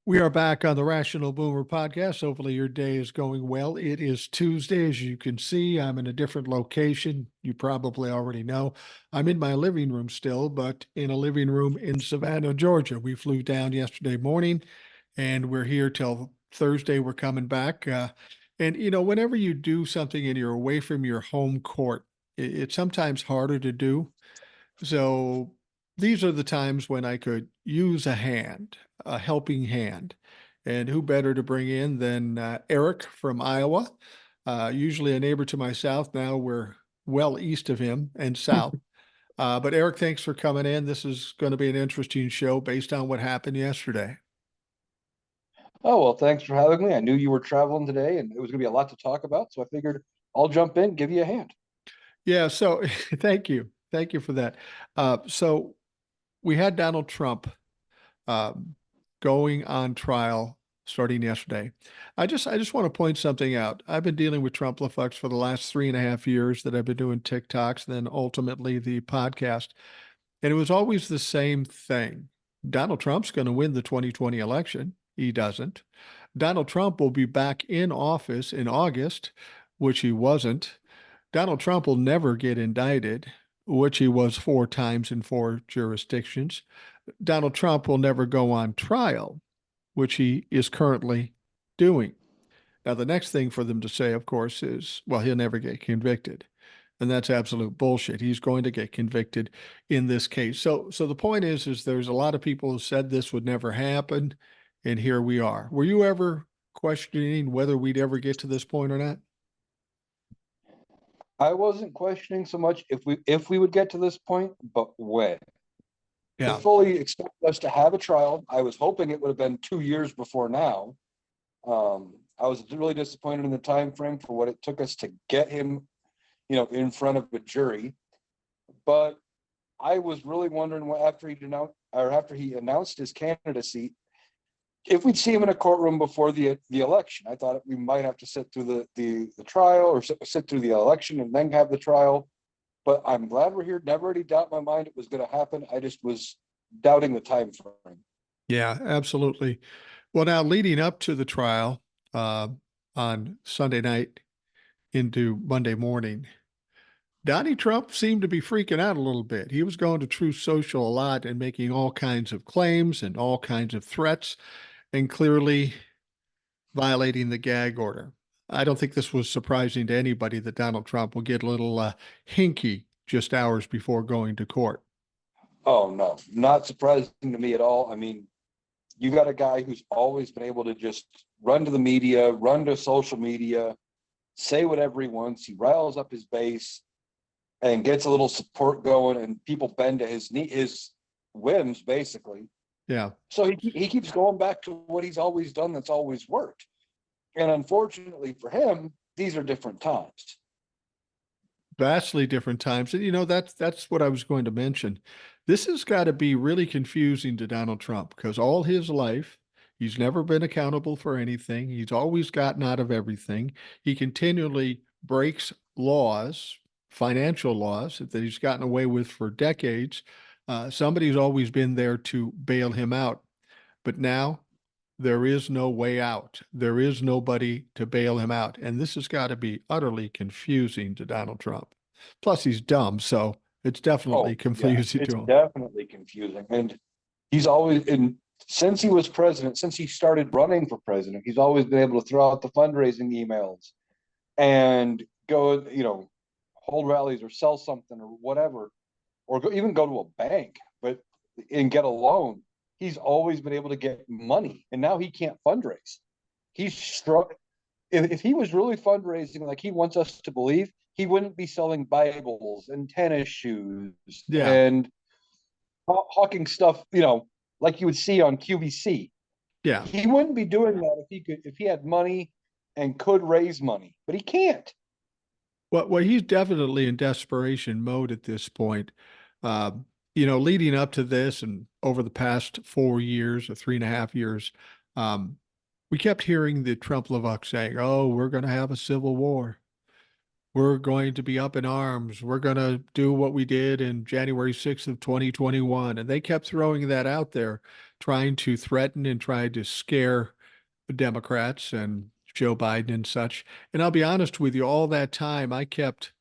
We are back on the Rational Boomer podcast. Hopefully, your day is going well. It is Tuesday. As you can see, I'm in a different location. You probably already know. I'm in my living room still, but in a living room in Savannah, Georgia. We flew down yesterday morning and we're here till Thursday. We're coming back. Whenever you do something and you're away from your home court, it's sometimes harder to do. So these are the times when I could use a hand, a helping hand. And who better to bring in than Eric from Iowa, usually a neighbor to my south. Now we're well east of him and south. But Eric, thanks for coming in. This is going to be an interesting show based on what happened yesterday. Oh, well, thanks for having me. I knew you were traveling today and it was going to be a lot to talk about. So I figured I'll jump in, give you a hand. Yeah, so thank you. Thank you for that. So we had Donald Trump um, going on trial starting yesterday. I just want to point something out. I've been dealing with Trump-Lafux for the last 3.5 years that I've been doing TikToks, and then ultimately the podcast. And it was always the same thing. Donald Trump's going to win the 2020 election. He doesn't. Donald Trump will be back in office in August, which he wasn't. Donald Trump will never get indicted, which he was 4 times in 4 jurisdictions. Donald Trump will never go on trial, which he is currently doing. Now, the next thing for them to say, of course, is, well, he'll never get convicted. And that's absolute bullshit. He's going to get convicted in this case. So the point is there's a lot of people who said this would never happen, and here we are. Were you ever questioning whether we'd ever get to this point or not? I wasn't questioning so much if we would get to this point, but when. I Yeah. fully expect us to have a trial. I was hoping it would have been 2 years before now. I was really disappointed in the time frame for what it took us to get him, in front of a jury. But I was really wondering what after he announced his candidacy, if we'd see him in a courtroom before the election. I thought we might have to sit through the trial or sit through the election and then have the trial. But I'm glad we're here. Never any doubt in my mind it was going to happen. I just was doubting the time frame. Yeah, absolutely. Well, now leading up to the trial uh, on Sunday night into Monday morning, Donnie Trump seemed to be freaking out a little bit. He was going to Truth Social a lot and making all kinds of claims and all kinds of threats and clearly violating the gag order. I don't think this was surprising to anybody that Donald Trump will get a little hinky just hours before going to court. Oh no, not surprising to me at all. I mean, you got a guy who's always been able to just run to the media, run to social media, say whatever he wants. He riles up his base and gets a little support going, and people bend to his whims, basically. Yeah. So he keeps going back to what he's always done that's always worked. And unfortunately for him, these are different times. Vastly different times. And that's what I was going to mention. This has got to be really confusing to Donald Trump because all his life, he's never been accountable for anything. He's always gotten out of everything. He continually breaks laws, financial laws that he's gotten away with for decades. Somebody's always been there to bail him out. But now there is no way out. There is nobody to bail him out. And this has got to be utterly confusing to Donald Trump. Plus, he's dumb. So it's definitely Oh yeah, confusing it's to him. definitely confusing. And he's always in since he was president, since he started running for president, he's always been able to throw out the fundraising emails and go, hold rallies or sell something or whatever, or even go to a bank, and get a loan. He's always been able to get money, and now he can't fundraise. He's struck. If he was really fundraising like he wants us to believe, he wouldn't be selling Bibles and tennis shoes Yeah. and hawking stuff, like you would see on QVC. Yeah. He wouldn't be doing that if he had money and could raise money, but he can't. Well, he's definitely in desperation mode at this point. Uh, leading up to this and over the past 4 years or 3.5 years, um, we kept hearing the Trump Levuck saying, "Oh, we're going to have a civil war. We're going to be up in arms. We're going to do what we did in January 6th of 2021." And they kept throwing that out there. trying to threaten and try to scare the Democrats and Joe Biden and such. And I'll be honest with you, all that time I kept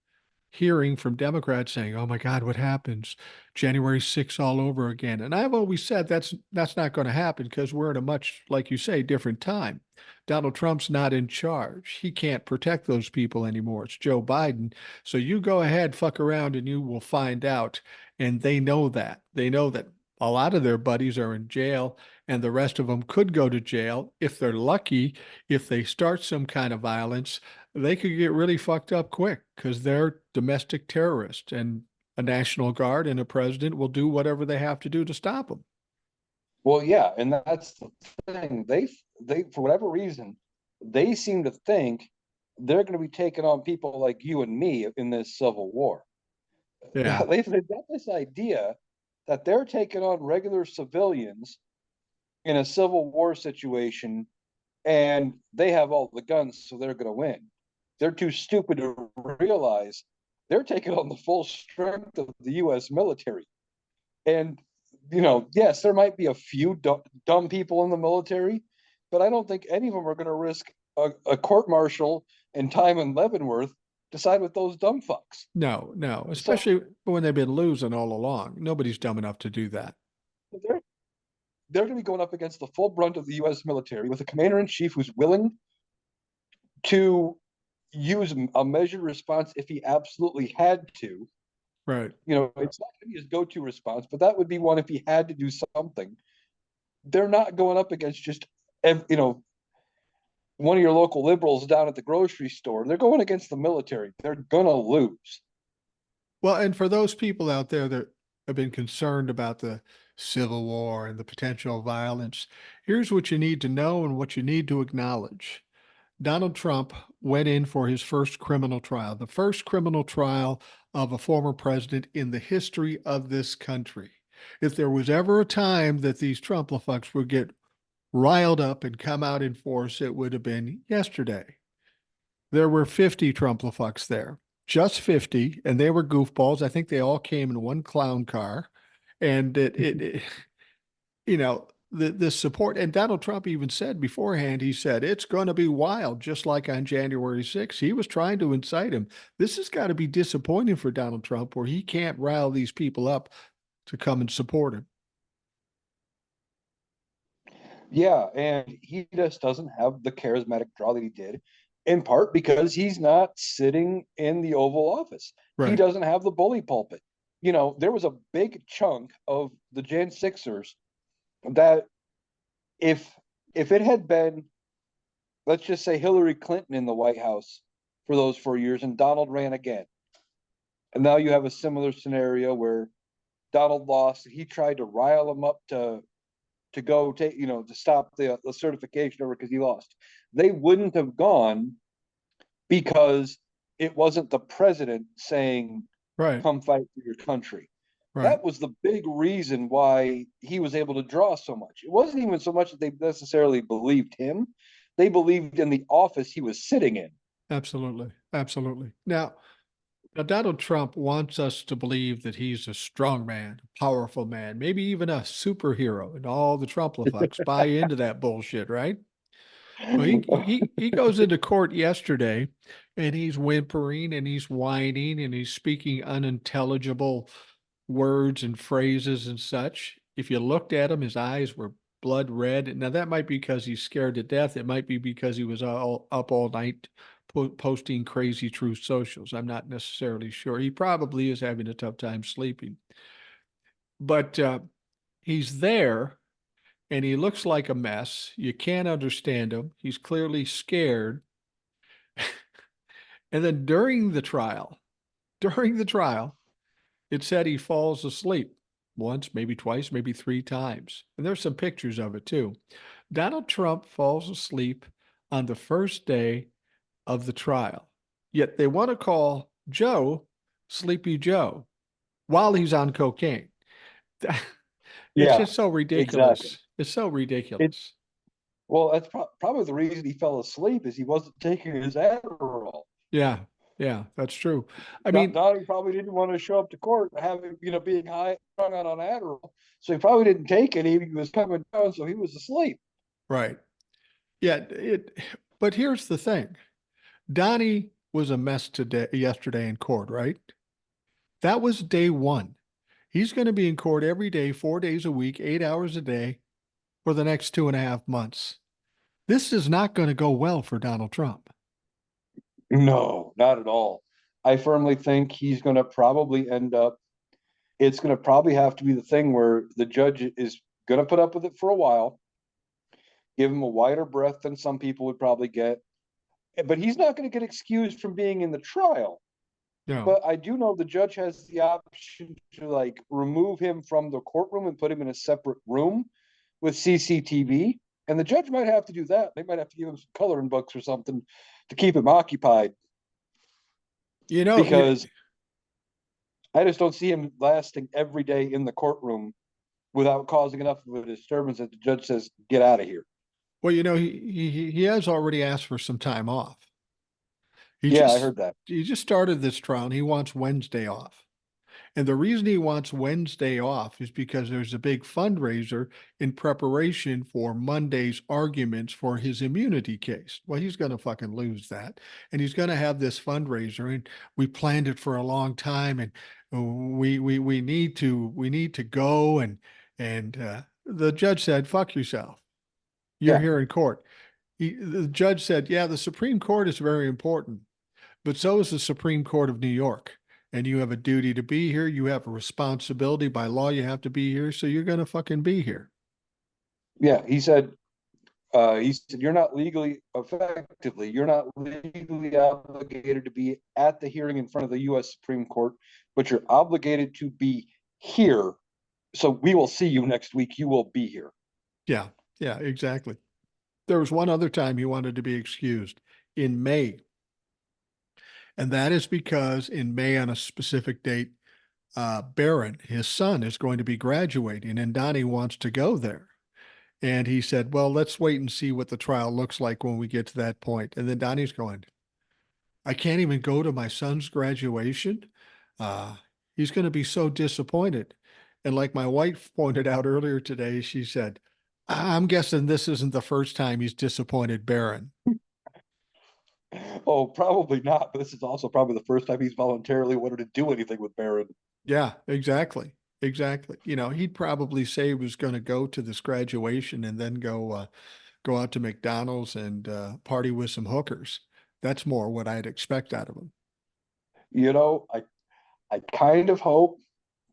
hearing from Democrats saying, "Oh my God, what happens? January 6th all over again." And I've always said that's not going to happen because we're in a much, like you say, different time. Donald Trump's not in charge. He can't protect those people anymore. It's Joe Biden. So you go ahead, fuck around, and you will find out. And they know that. They know that a lot of their buddies are in jail, and the rest of them could go to jail if they're lucky. If they start some kind of violence, they could get really fucked up quick because they're domestic terrorists, and a National Guard and a president will do whatever they have to do to stop them. Well, yeah, and that's the thing. They for whatever reason, they seem to think they're going to be taking on people like you and me in this civil war. Yeah, They've got this idea that they're taking on regular civilians in a civil war situation, and they have all the guns, so they're going to win. They're too stupid to realize they're taking on the full strength of the U.S. military. And, yes, there might be a few dumb people in the military, but I don't think any of them are going to risk a court martial and time in Leavenworth to side with those dumb fucks. no, no, So especially when they've been losing all along. Nobody's dumb enough to do that. they're they're going to be going up against the full brunt of the U.S. military with a commander in chief who's willing to use a measured response if he absolutely had to. Right. It's not going to be his go-to response, but that would be one if he had to do something. They're not going up against just, one of your local liberals down at the grocery store. They're going against the military. They're going to lose. Well, and for those people out there that have been concerned about the Civil War and the potential violence, here's what you need to know and what you need to acknowledge. Donald Trump went in for his first criminal trial, the first criminal trial of a former president in the history of this country. If there was ever a time that these Trumplafucks would get riled up and come out in force, it would have been yesterday. There were 50 Trumplafucks there, just 50, and they were goofballs. I think they all came in one clown car. And the support, and Donald Trump even said beforehand, he said, it's going to be wild, just like on January 6th. He was trying to incite him. This has got to be disappointing for Donald Trump, where he can't rile these people up to come and support him. Yeah, and he just doesn't have the charismatic draw that he did, in part because he's not sitting in the Oval Office. He Right. doesn't have the bully pulpit. There was a big chunk of the Jan Sixers that if it had been, let's just say, Hillary Clinton in the White House for those 4 years and Donald ran again, and now you have a similar scenario where Donald lost, he tried to rile him up to go take, to stop the certification over because he lost. They wouldn't have gone because it wasn't the president saying, Right. come fight for your country. Right. That was the big reason why he was able to draw so much. It wasn't even so much that they necessarily believed him, they believed in the office he was sitting in. Absolutely. Absolutely. Now, Donald Trump wants us to believe that he's a strong man, a powerful man, maybe even a superhero, and all the Trumplafucks buy into that bullshit, right? Well, he goes into court yesterday, and he's whimpering and he's whining and he's speaking unintelligible words and phrases and such. If you looked at him, his eyes were blood red. Now that might be because he's scared to death. It might be because he was all up all night posting crazy truth socials. I'm not necessarily sure. He probably is having a tough time sleeping, but he's there and he looks like a mess. You can't understand him. He's clearly scared. And then during the trial, it said he falls asleep once, maybe twice, maybe three times. And there's some pictures of it too. Donald Trump falls asleep on the first day of the trial. Yet they want to call Joe Sleepy Joe while he's on cocaine. It's Yeah, just so exactly. ridiculous. It's so It ridiculous. Well, that's probably the reason he fell asleep is he wasn't taking his Adderall. Yeah. Yeah, that's true. I mean, Donnie probably didn't want to show up to court having, being high strung out on Adderall. So he probably didn't take it. He was coming down, so he was asleep. right. Yeah, but here's the thing. Donnie was a mess yesterday in court, right? That was day one. He's going to be in court every day, 4 days a week, 8 hours a day for the next 2.5 months. This is not going to go well for Donald Trump. No, not at all. I firmly think he's going to probably end up, it's going to probably have to be the thing where the judge is going to put up with it for a while, give him a wider breath than some people would probably get. But he's not going to get excused from being in the trial. No. But I do know the judge has the option to like remove him from the courtroom and put him in a separate room with CCTV. And the judge might have to do that. They might have to give him some coloring books or something to keep him occupied You know, you, because I just don't see him lasting every day in the courtroom without causing enough of a disturbance that the judge says, get out of here. well, he has already asked for some time off. He Yeah, I just heard that. he just started this trial and he wants Wednesday off. And the reason he wants Wednesday off is because there's a big fundraiser in preparation for Monday's arguments for his immunity case. Well, he's going to fucking lose that. And he's going to have this fundraiser and we planned it for a long time and we need to go and the judge said, "Fuck yourself. You're Yeah. here in court." The judge said, "Yeah, the Supreme Court is very important, but so is the Supreme Court of New York. And you have a duty to be here. You have a responsibility by law. You have to be here. So you're going to fucking be here." Yeah. He said, you're not legally obligated to be at the hearing in front of the U.S. Supreme Court, but you're obligated to be here. So we will see you next week. You will be here. Yeah. Yeah, exactly. There was one other time he wanted to be excused in May. And that is because in May, on a specific date, Barron, his son, is going to be graduating, and Donnie wants to go there. And he said, "Well, let's wait and see what the trial looks like when we get to that point." And then Donnie's going, "I can't even go to my son's graduation. Uh, he's going to be so disappointed." And like my wife pointed out earlier today, she said, "I'm guessing this isn't the first time he's disappointed Barron." Oh, probably not. But this is also probably the first time he's voluntarily wanted to do anything with Barron. Yeah, exactly. Exactly. He'd probably say he was going to go to this graduation and then go out to McDonald's and party with some hookers. That's more what I'd expect out of him. You know, I kind of hope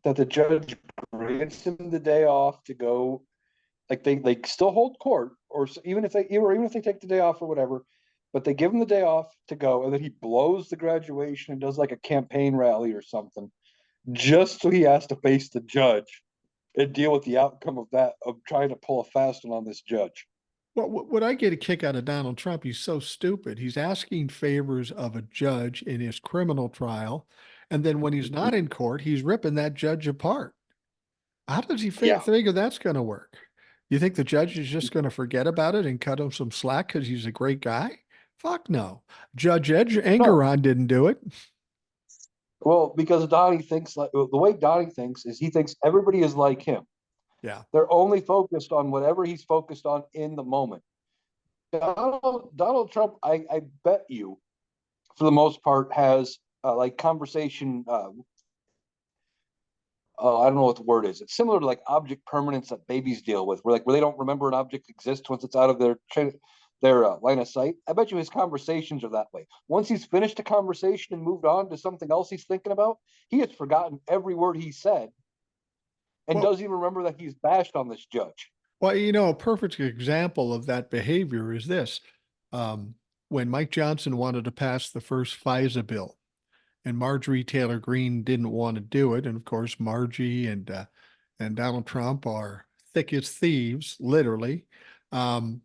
that the judge grants him the day off to go. Like they still hold court, or even if they take the day off or whatever, but they give him the day off to go, and then he blows the graduation and does like a campaign rally or something, just so he has to face the judge and deal with the outcome of that of trying to pull a fast one on this judge. Well, what I get a kick out of Donald Trump, he's so stupid. He's asking favors of a judge in his criminal trial. And then when he's not in court, he's ripping that judge apart. How does he Yeah. figure that's going to work? You think the judge is just going to forget about it and cut him some slack because he's a great guy? Fuck no. Judge No. Engeron didn't do it. Well, because Donnie thinks like the way Donnie thinks is he thinks everybody is like him. Yeah. They're only focused on whatever he's focused on in the moment. Donald Trump, I bet you, for the most part, has like conversation. I don't know what the word is. It's similar to like object permanence that babies deal with, where they don't remember an object exists once it's out of their line of sight. I bet you his conversations are that way. Once he's finished a conversation and moved on to something else he's thinking about, he has forgotten every word he said and Well, doesn't even remember that he's bashed on this judge. a perfect example of that behavior is this. Um, when Mike Johnson wanted to pass the first FISA bill, and Marjorie Taylor Greene didn't want to do it. And of course, Margie and Donald Trump are thick as thieves, literally. Um,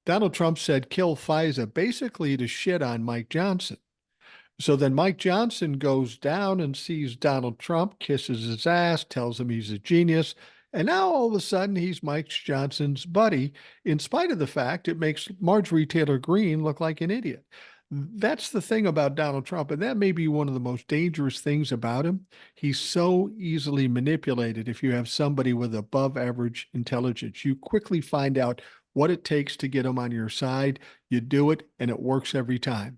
Donald Trump said, "Kill FISA," basically to shit on Mike Johnson. So then Mike Johnson goes down and sees Donald Trump, kisses his ass, tells him he's a genius. And now all of a sudden he's Mike Johnson's buddy, in spite of the fact it makes Marjorie Taylor Greene look like an idiot. That's the thing about Donald Trump, and that may be one of the most dangerous things about him. He's so easily manipulated. If you have somebody with above average intelligence, you quickly find out what it takes to get him on your side. You do it, and it works every time.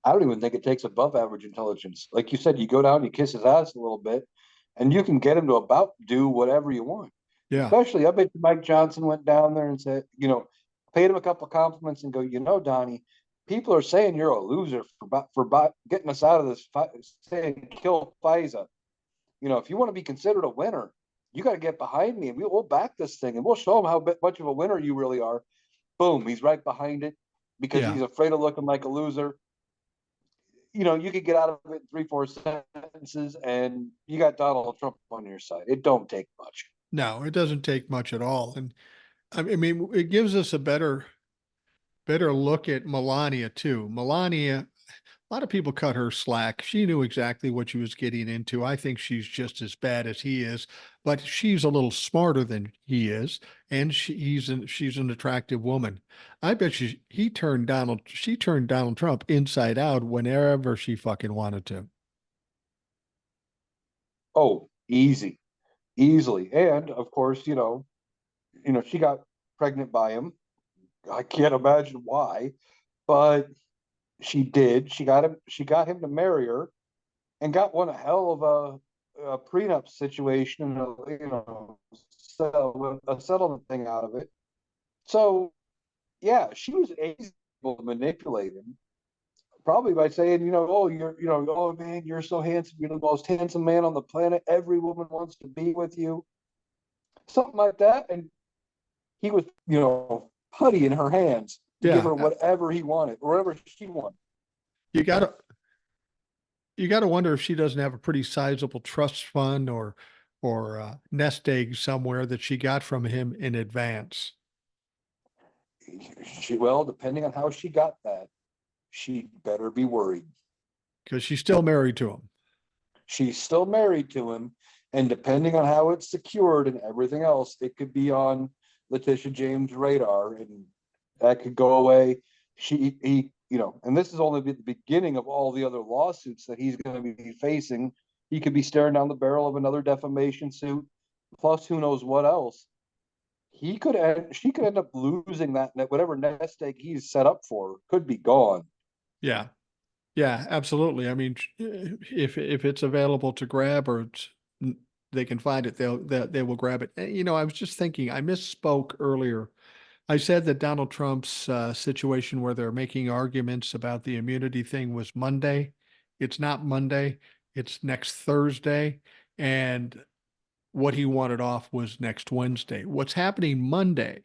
I don't even think it takes above average intelligence. Like you said, you go down, you kiss his ass a little bit, and you can get him to about do whatever you want. Yeah. Especially, I bet you Mike Johnson went down there and said, paid him a couple of compliments and go, Donnie, people are saying you're a loser for getting us out of this, saying kill FISA. If you want to be considered a winner, you got to get behind me and we'll back this thing and we'll show him how much of a winner you really are. Boom, he's right behind it because Yeah. he's afraid of looking like a loser. You could get out of it in 3, 4 sentences, and you got Donald Trump on your side. It don't take much. No, it doesn't take much at all. And I mean, it gives us a better look at Melania too. Melania, a lot of people cut her slack. She knew exactly what she was getting into. I think she's just as bad as he is, but she's a little smarter than he is, and she's an attractive woman. I bet you she turned Donald Trump inside out whenever she fucking wanted to. Oh, easy, easily. And of course, she got pregnant by him. I can't imagine why, but she did. She got him to marry her and got one hell of a prenup situation and a settlement thing out of it. So yeah, she was able to manipulate him, probably by saying, oh, oh man, you're so handsome, you're the most handsome man on the planet. Every woman wants to be with you, something like that. And he was, putty in her hands to give Yeah, her whatever he wanted, or whatever she wanted. you gotta you gotta wonder if she doesn't have a pretty sizable trust fund or nest egg somewhere that she got from him in advance Well, depending on how she got that, she better be worried. because she's still married to him. She's still married to him, and depending on how it's secured and everything else, it could be on Letitia James' radar, and that could go away. And this is only the beginning of all the other lawsuits that he's going to be facing. He could be staring down the barrel of another defamation suit, plus who knows what else. She could end up losing that whatever nest egg he's set up for could be gone. Yeah. Yeah, absolutely. I mean, if it's available to grab or they can find it, they will grab it. I was just thinking, I misspoke earlier. I said that Donald Trump's situation where they're making arguments about the immunity thing was Monday. It's not Monday. It's next Thursday, and what he wanted off was next Wednesday. What's happening Monday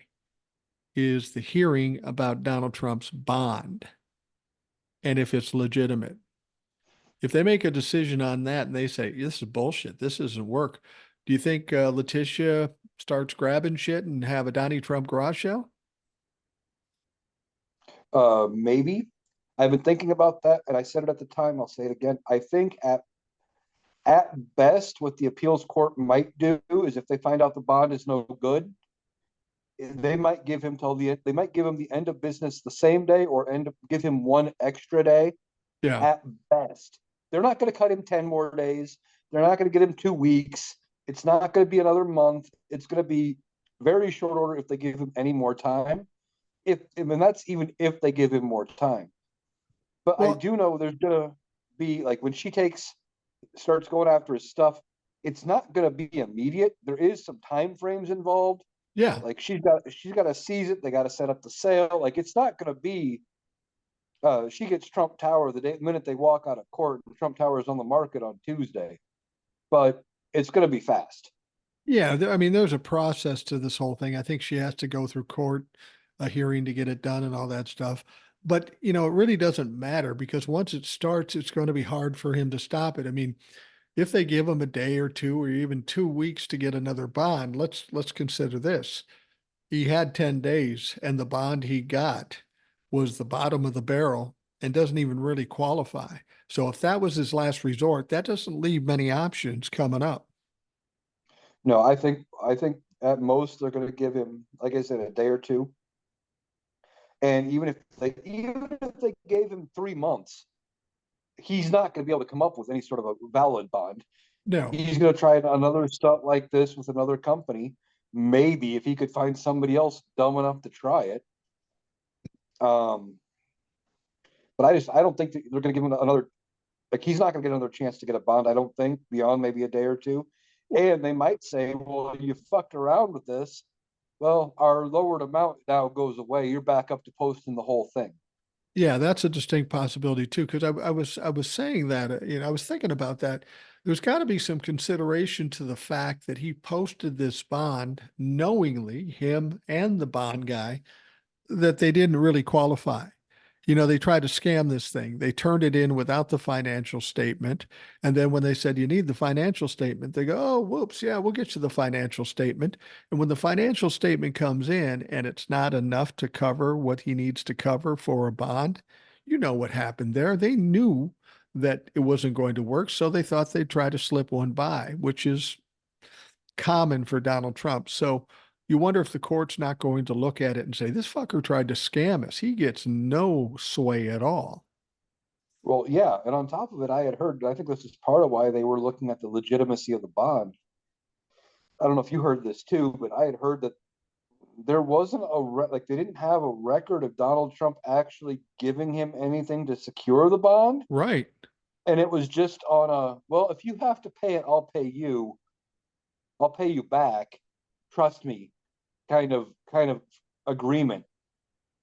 is the hearing about Donald Trump's bond and if it's legitimate. If they make a decision on that and they say, this is bullshit, this doesn't work, do you think Letitia starts grabbing shit and have a Donnie Trump garage sale? Maybe. I've been thinking about that, and I said it at the time. I'll say it again. I think at best, what the appeals court might do is if they find out the bond is no good, they might give him the end of business the same day, or give him one extra day Yeah. at best. They're not going to cut him 10 more days. They're not going to get him 2 weeks. It's not going to be another month. It's going to be very short order if they give him any more time. That's even if they give him more time. But I Well, do know there's going to be, like, when she starts going after his stuff, it's not going to be immediate. There is some time frames involved. yeah. Like she's got to seize it. They got to set up the sale. Like, it's not going to be. She gets Trump Tower the minute they walk out of court. And Trump Tower is on the market on Tuesday, but it's going to be fast. Yeah. I mean, there's a process to this whole thing. I think she has to go through court, a hearing to get it done and all that stuff. But, it really doesn't matter because once it starts, it's going to be hard for him to stop it. I mean, if they give him a day or two or even 2 weeks to get another bond, let's consider this. He had 10 days and the bond he got was the bottom of the barrel and doesn't even really qualify. So if that was his last resort, that doesn't leave many options coming up. No, I think at most they're going to give him, like I said, a day or two, And even if they gave him 3 months, he's not going to be able to come up with any sort of a valid bond. No. He's going to try another stunt like this with another company. Maybe if he could find somebody else dumb enough to try it. Um, but I don't think that they're going to give him another. Like he's not going to get another chance to get a bond. I don't think beyond maybe a day or two. And they might say, well, you fucked around with this. Well, our lowered amount now goes away. You're back up to posting the whole thing. Yeah, that's a distinct possibility too. Because I was saying that I was thinking about that. There's got to be some consideration to the fact that he posted this bond knowingly, him and the bond guy, that they didn't really qualify. They tried to scam this thing. They turned it in without the financial statement. And then when they said, you need the financial statement, they go, oh, whoops, yeah, we'll get you the financial statement. And when the financial statement comes in and it's not enough to cover what he needs to cover for a bond, you know what happened there. They knew that it wasn't going to work. So they thought they'd try to slip one by, which is common for Donald Trump. So you wonder if the court's not going to look at it and say, this fucker tried to scam us. He gets no sway at all. Well, yeah. And on top of it, I had heard, I think this is part of why they were looking at the legitimacy of the bond. I don't know if you heard this too, but I had heard that there wasn't like they didn't have a record of Donald Trump actually giving him anything to secure the bond. Right. And it was just on well, if you have to pay it, I'll pay you back. Trust me, kind of agreement,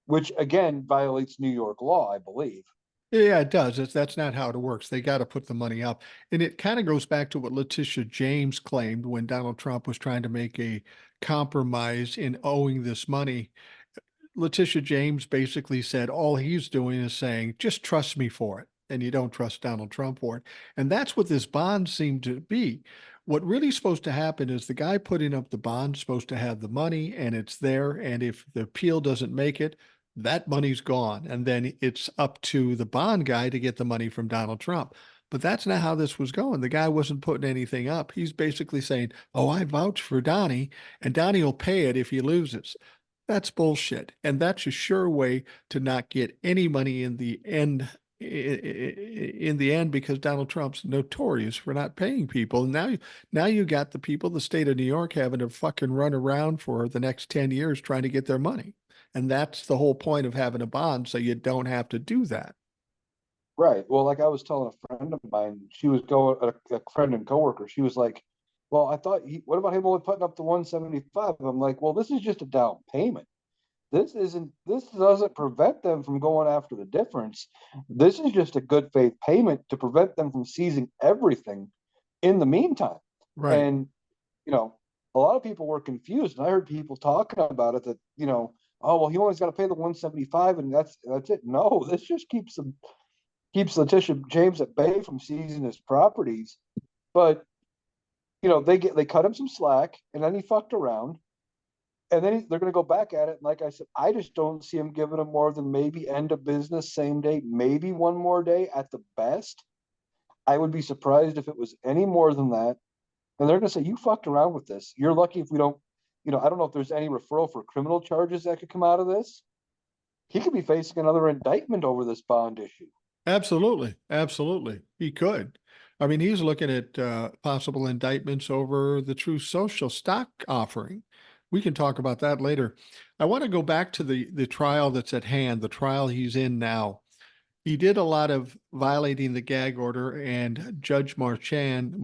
which again violates New York law, I believe. Yeah, it does. That's not how it works. They got to put the money up. And it kind of goes back to what Letitia James claimed when Donald Trump was trying to make a compromise in owing this money. Letitia James basically said all he's doing is saying, just trust me for it. And you don't trust Donald Trump for it. And that's what this bond seemed to be. What really is supposed to happen is the guy putting up the bond is supposed to have the money and it's there. And if the appeal doesn't make it, that money's gone. And then it's up to the bond guy to get the money from Donald Trump. But that's not how this was going. The guy wasn't putting anything up. He's basically saying, oh, I vouch for Donnie, and Donnie will pay it if he loses. That's bullshit. And that's a sure way to not get any money in the end. In the end, because Donald Trump's notorious for not paying people. And now you got the people, the state of New York, having to fucking run around for the next 10 years trying to get their money. And that's the whole point of having a bond, so you don't have to do that. Right. Well, like I was telling a friend of mine, she was going a friend and coworker. She was like, "Well, I thought what about him only putting up the 175?" I'm like, "Well, this is just a down payment. This doesn't prevent them from going after the difference. This is just a good faith payment to prevent them from seizing everything in the meantime." Right. And you know, a lot of people were confused, and I heard people talking about it that oh well, he only's got to pay the 175, and that's it. No, this just keeps Letitia James at bay from seizing his properties. But they cut him some slack, and then he fucked around, and then they're going to go back at it. And like I said, I just don't see him giving him more than maybe end of business same day, maybe one more day at the best. I would be surprised if it was any more than that. And they're going to say, you fucked around with this. You're lucky if we don't, I don't know if there's any referral for criminal charges that could come out of this. He could be facing another indictment over this bond issue. Absolutely. Absolutely. He could. I mean, he's looking at possible indictments over the True Social stock offering. We can talk about that later. I want to go back to the trial that's at hand, the trial he's in now. He did a lot of violating the gag order, and Judge Marchand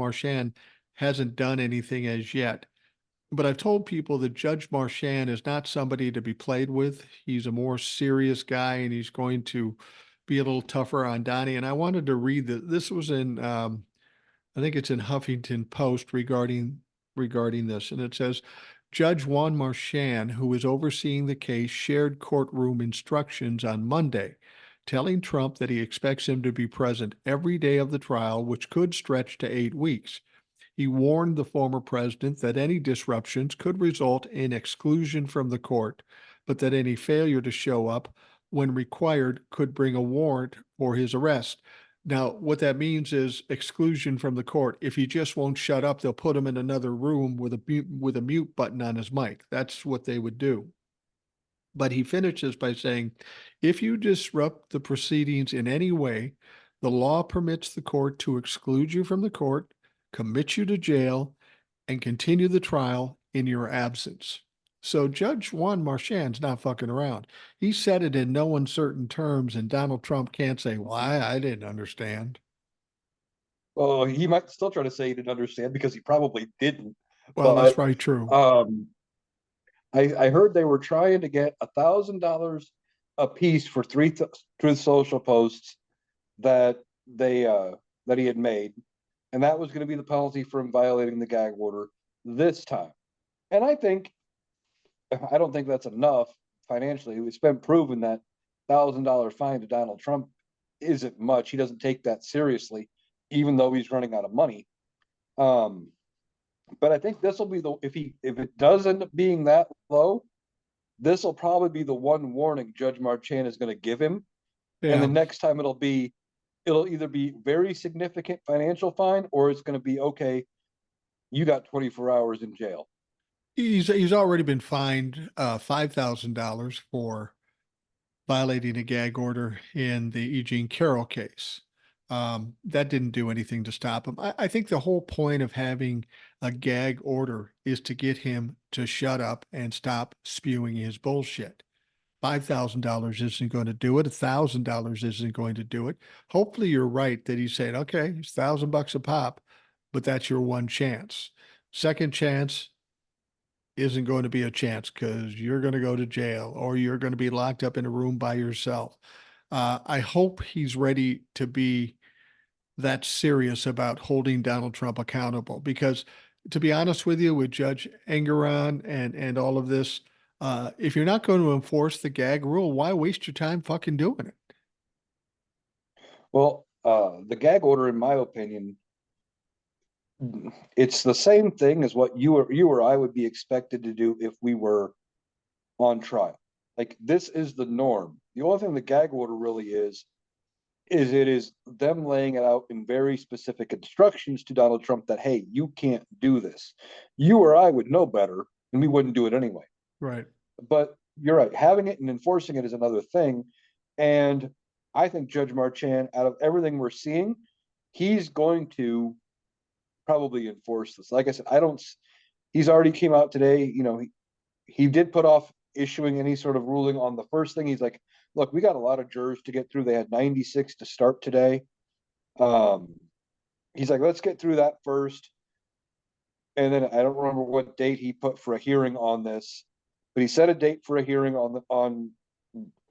hasn't done anything as yet. But I've told people that Judge Marchand is not somebody to be played with. He's a more serious guy, and he's going to be a little tougher on Donnie. And I wanted to read that. This was in, I think it's in Huffington Post regarding this, and it says, Judge Juan Marchand, who is overseeing the case, shared courtroom instructions on Monday, telling Trump that he expects him to be present every day of the trial, which could stretch to 8 weeks. He warned the former president that any disruptions could result in exclusion from the court, but that any failure to show up when required could bring a warrant for his arrest. Now, what that means is exclusion from the court. If he just won't shut up, they'll put him in another room with a mute button on his mic. That's what they would do. But he finishes by saying, if you disrupt the proceedings in any way, the law permits the court to exclude you from the court, commit you to jail, and continue the trial in your absence. So Judge Juan Marchand's not fucking around. He said it in no uncertain terms, and Donald Trump can't say, why, I didn't understand. Well, he might still try to say he didn't understand because he probably didn't. Well, that's But probably true. um, I heard they were trying to get $1,000 a piece for three Truth Social posts that they that he had made, and that was going to be the penalty for him violating the gag order this time. And I don't think that's enough financially. It's been proven that $1,000 fine to Donald Trump isn't much. He doesn't take that seriously, even though he's running out of money. Um, but I think this will be the if it does end up being that low, this will probably be the one warning Judge Marchand is going to give him. And the Yeah. next time it'll either be very significant financial fine or it's going to be okay, you got 24 hours in jail. He's already been fined $5,000 for violating a gag order in the Eugene Carroll case. That didn't do anything to stop him. I think the whole point of having a gag order is to get him to shut up and stop spewing his bullshit. $5,000 isn't going to do it. $1,000 isn't going to do it. Hopefully, you're right that he's saying, okay, it's $1,000 a pop, but that's your one chance. Second chance isn't going to be a chance because you're going to go to jail or you're going to be locked up in a room by yourself. I hope he's ready to be that serious about holding Donald Trump accountable because, to be honest with you, with Judge Engeron and all of this, if you're not going to enforce the gag rule, why waste your time fucking doing it? Well, the gag order, in my opinion, it's the same thing as what you or I would be expected to do if we were on trial. Like this is the norm. The only thing the gag order really is it is them laying it out in very specific instructions to Donald Trump that hey, you can't do this. You or I would know better, and we wouldn't do it anyway. Right. But you're right, having it and enforcing it is another thing. And I think Judge Marchand, out of everything we're seeing, he's going to probably enforce this. Like I said, I don't. He's already came out today. He did put off issuing any sort of ruling on the first thing. He's like, look, we got a lot of jurors to get through. They had 96 to start today. Um, he's like, let's get through that first. And then I don't remember what date he put for a hearing on this, but he set a date for a hearing on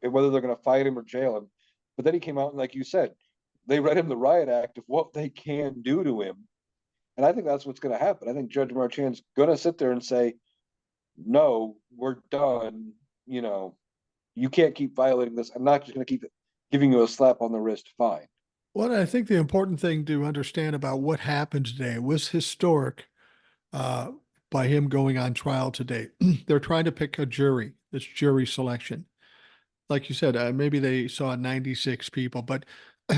whether they're going to fight him or jail him. But then he came out and, like you said, they read him the riot act of what they can do to him. And I think that's what's going to happen. I think Judge Marchand's going to sit there and say, no, we're done. You can't keep violating this. I'm not just going to keep giving you a slap on the wrist fine. Well, I think the important thing to understand about what happened today was historic uh, by him going on trial today. They're trying to pick a jury, this jury selection. Like you said, maybe they saw 96 people, but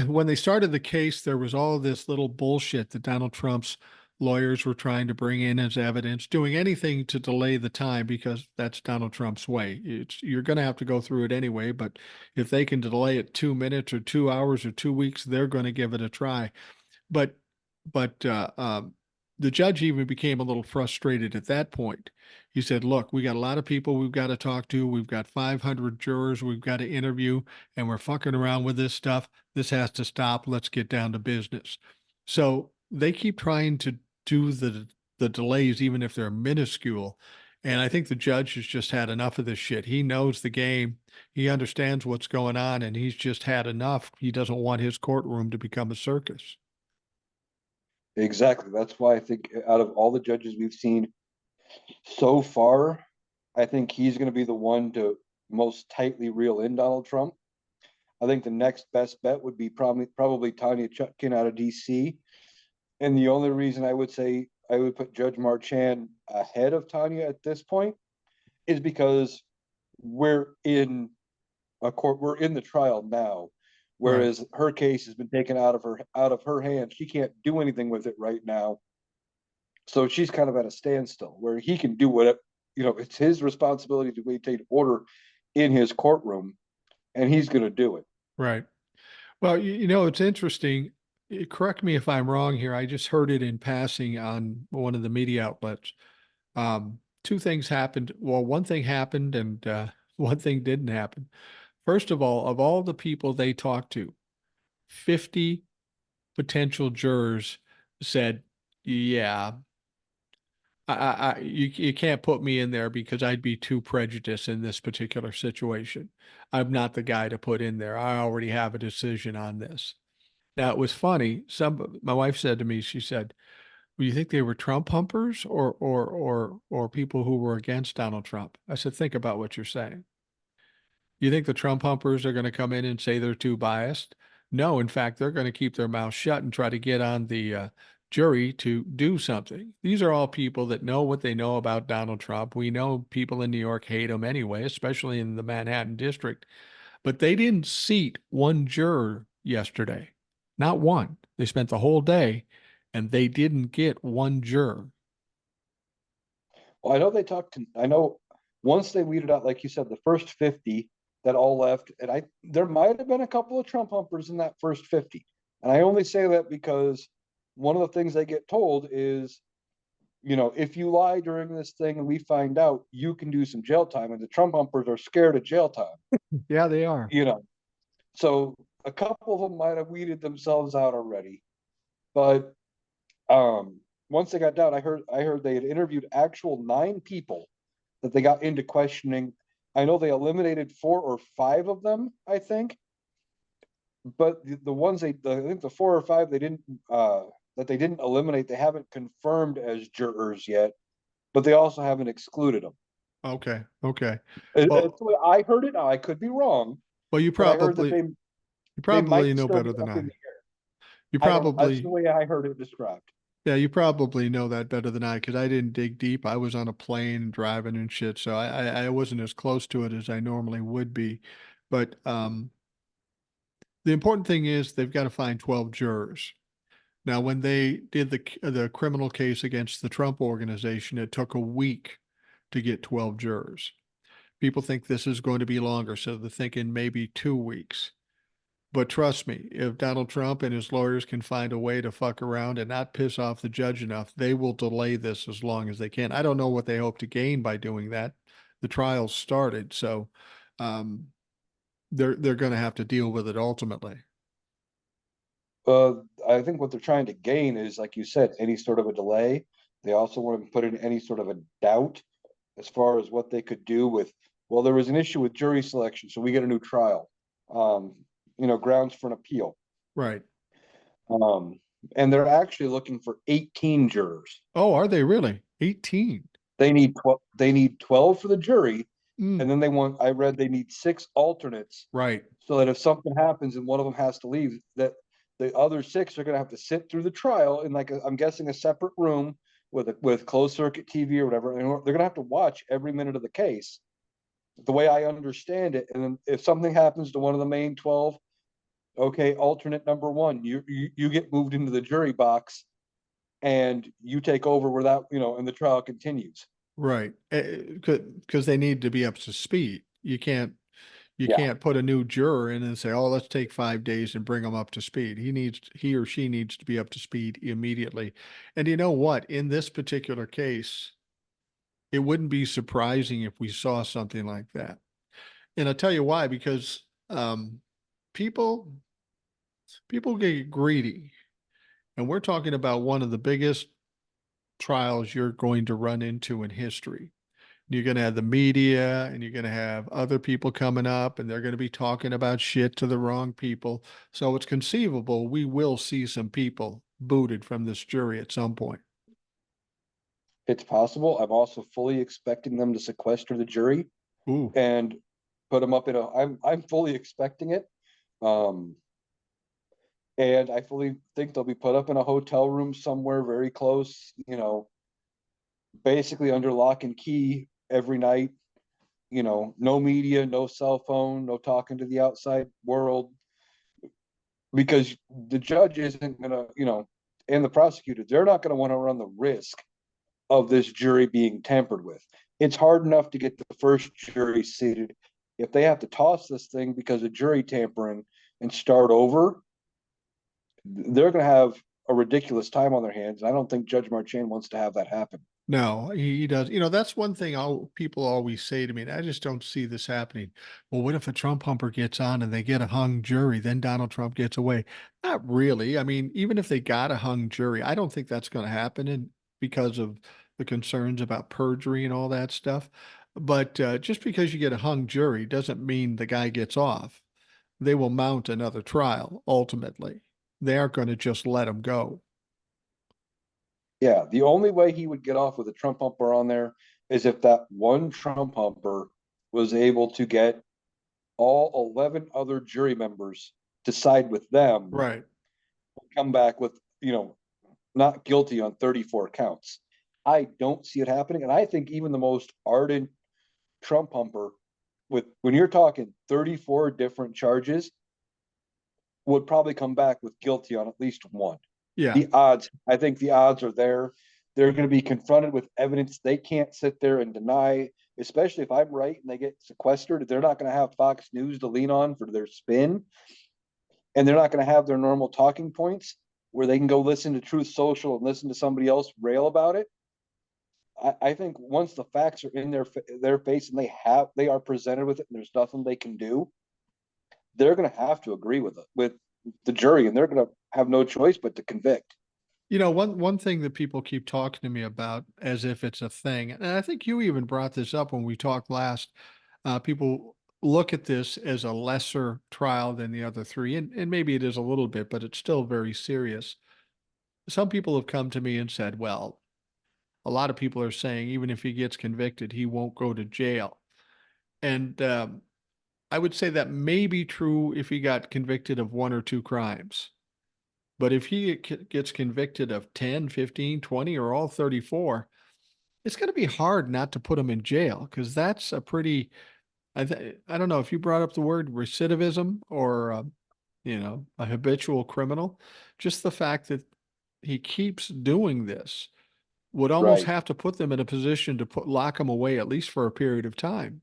when they started the case, there was all this little bullshit that Donald Trump's lawyers were trying to bring in as evidence, doing anything to delay the time because that's Donald Trump's way. You're going to have to go through it anyway, but if they can delay it 2 minutes or 2 hours or 2 weeks, they're going to give it a try. But but the judge even became a little frustrated at that point. He said, "Look, we got a lot of people we've got to talk to. We've got 500 jurors we've got to interview, and we're fucking around with this stuff. This has to stop. Let's get down to business." So they keep trying to do the delays, even if they're minuscule. And I think the judge has just had enough of this shit. He knows the game. He understands what's going on, and he's just had enough. He doesn't want his courtroom to become a circus. Exactly. That's why I think out of all the judges we've seen so far, I think he's going to be the one to most tightly reel in Donald Trump. I think the next best bet would be probably Tanya Chutkin out of DC. And the only reason I would say I would put Judge Marchand ahead of Tanya at this point is because we're in we're in the trial now, Right. whereas her case has been taken out of her hands. She can't do anything with it right now. So she's kind of at a standstill where he can do whatever, it's his responsibility to maintain order. in his courtroom, and he's going to do it. Right. Well, you know, it's interesting. Correct me if I'm wrong here. I just heard it in passing on one of the media outlets. Two things happened. Well, one thing happened and one thing didn't happen. First of all the people they talked to, 50 potential jurors said, yeah, you can't put me in there because I'd be too prejudiced in this particular situation. I'm not the guy to put in there. I already have a decision on this. Now it was funny. My wife said to me, she said, "Well, you think they were Trump humpers or people who were against Donald Trump?" I said, "Think about what you're saying. You think the Trump humpers are going to come in and say they're too biased? No, in fact, they're going to keep their mouth shut and try to get on the jury to do something. These are all people that know what they know about Donald Trump. We know people in New York hate him anyway, especially in the Manhattan district. But they didn't seat one juror yesterday, not one. They spent the whole day and they didn't get one juror." Well, I know they talked to, I know once they weeded out, like you said, the first 50 that all left, and there might have been a couple of Trump humpers in that first 50. And I only say that because one of the things they get told is, if you lie during this thing and we find out, you can do some jail time. And the Trump humpers are scared of jail time, Yeah, they are. you know. So a couple of them might have weeded themselves out already. But once they got down, I heard they had interviewed actual 9 people that they got into questioning. I know they eliminated 4 or 5 of them, I think, but the ones I think the 4 or 5 they didn't that they didn't eliminate, they haven't confirmed as jurors yet, but they also haven't excluded them. Okay. Okay. It's Well, the way I heard it. Now I could be wrong, well, but I heard that you they probably might know still better be than up in I. the air. You I don't know. That's the probably, way I heard it described. yeah, you probably know that better than I because I didn't dig deep. I was on a plane driving and shit, so I wasn't as close to it as I normally would be. But the important thing is they've got to find 12 jurors. Now, when they did the criminal case against the Trump organization, it took a week to get 12 jurors. People think this is going to be longer, so they're thinking maybe 2 weeks. But trust me, if Donald Trump and his lawyers can find a way to fuck around and not piss off the judge enough, they will delay this as long as they can. I don't know what they hope to gain by doing that. The trial's started, so um, they're going to have to deal with it ultimately. Uh, I think what they're trying to gain is, like you said, any sort of a delay. They also want to put in any sort of a doubt as far as what they could do with, well, there was an issue with jury selection, so we get a new trial. Um, grounds for an appeal. Right. Um, and they're actually looking for 18 jurors. Oh, are they really? 18. They need 12 for the jury, Mm, and then I read they need 6 alternates right. so that if something happens and one of them has to leave, that the other 6 are going to have to sit through the trial in, like, I'm guessing, a separate room with closed circuit TV or whatever, and they're going to have to watch every minute of the case, the way I understand it. And then if something happens to one of the main 12, okay, alternate number 1, you get moved into the jury box and you take over where that, and the trial continues. Right. Because they need to be up to speed. You Yeah. can't put a new juror in and say, "Oh, let's take 5 days and bring him up to speed." He or she needs to be up to speed immediately. And you know what? In this particular case, it wouldn't be surprising if we saw something like that. And I'll tell you why, because people people get greedy. And we're talking about one of the biggest trials you're going to run into in history. You're going to have the media and you're going to have other people coming up and they're going to be talking about shit to the wrong people. So it's conceivable we will see some people booted from this jury at some point. It's possible. I'm also fully expecting them to sequester the jury Ooh, and put them up in a. I'm fully expecting it, um, and I fully think they'll be put up in a hotel room somewhere very close. Basically under lock and key every night. No media, no cell phone, no talking to the outside world, because the judge isn't gonna, and the prosecutor, they're not gonna want to run the risk of this jury being tampered with. It's hard enough to get the first jury seated. if they have to toss this thing because of jury tampering and start over, they're going to have a ridiculous time on their hands. I don't think Judge Marchand wants to have that happen. No, he does. That's one thing people always say to me, and I just don't see this happening. Well, what if a Trump humper gets on and they get a hung jury, then Donald Trump gets away? Not really. I mean, even if they got a hung jury, I don't think that's going to happen, and because of the concerns about perjury and all that stuff. But just because you get a hung jury doesn't mean the guy gets off. They will mount another trial ultimately. They aren't going to just let him go. Yeah, the only way he would get off with a Trump humper on there is if that one Trump humper was able to get all 11 other jury members to side with them, Right. come back with, not guilty on 34 counts. I don't see it happening. And I think even the most ardent Trump humper, with when you're talking 34 different charges, would probably come back with guilty on at least one. Yeah. I think the odds are there. They're going to be confronted with evidence they can't sit there and deny, especially if I'm right and they get sequestered. They're not going to have Fox News to lean on for their spin, and they're not going to have their normal talking points where they can go listen to Truth Social and listen to somebody else rail about it. I think once the facts are in their face and they are presented with it and there's nothing they can do, they're going to have to agree with the jury, and they're going to have no choice but to convict. One thing that people keep talking to me about as if it's a thing, and I think you even brought this up when we talked last. People look at this as a lesser trial than the other three, and maybe it is a little bit, but it's still very serious. Some people have come to me and said, well, a lot of people are saying even if he gets convicted, he won't go to jail. And I would say that may be true if he got convicted of one or two crimes. But if he gets convicted of 10, 15, 20, or all 34, it's going to be hard not to put him in jail because that's a pretty, I don't know if you brought up the word recidivism or, a habitual criminal. Just the fact that he keeps doing this would almost Right. have to put them in a position to lock him away at least for a period of time.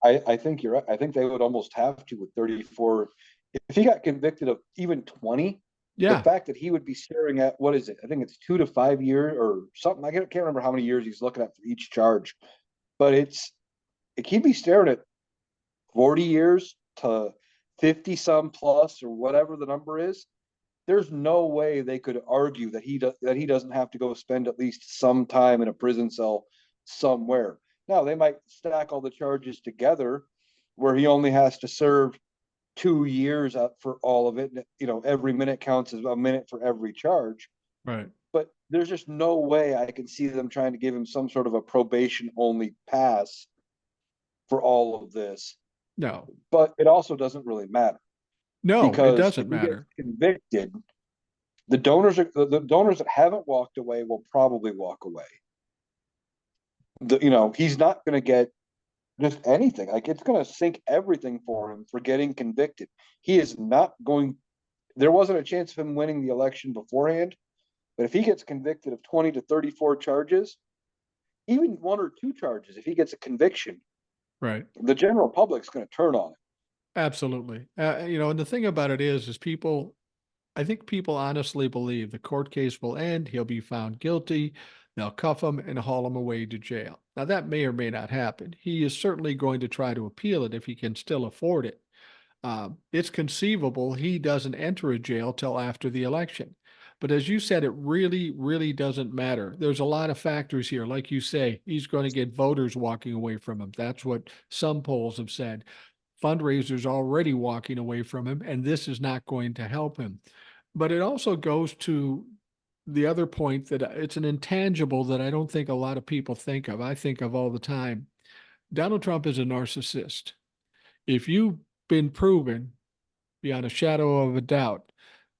I think you're right. I think they would almost have to with 34. If he got convicted of even 20, the Yeah, fact that he would be staring at, what is it? I think it's 2 to 5 years or something. I can't remember how many years he's looking at for each charge, but he'd be staring at 40 years to 50 some plus or whatever the number is. There's no way they could argue that he doesn't have to go spend at least some time in a prison cell somewhere. Now they might stack all the charges together where he only has to serve 2 years up for all of it. Every minute counts as a minute for every charge. right. But there's just no way I can see them trying to give him some sort of a probation only pass for all of this. No, But it also doesn't really matter no, it because if doesn't he gets matter. convicted, the donors that haven't walked away will probably walk away. He's not going to get just anything. Like, it's going to sink everything for him for getting convicted. He is not going. There wasn't a chance of him winning the election beforehand, but if he gets convicted of 20 to 34 charges, even one or two charges, if he gets a conviction, Right. the general public's going to turn on him. Absolutely. And the thing about it is I think people honestly believe the court case will end. He'll be found guilty. They'll cuff him and haul him away to jail. Now, that may or may not happen. He is certainly going to try to appeal it if he can still afford it. It's conceivable he doesn't enter a jail till after the election. But as you said, it really, really doesn't matter. There's a lot of factors here. Like you say, he's going to get voters walking away from him. That's what some polls have said. Fundraisers already walking away from him, and this is not going to help him. But it also goes to the other point that it's an intangible that I don't think a lot of people think of. I think of all the time. Donald Trump is a narcissist. If you've been proven beyond a shadow of a doubt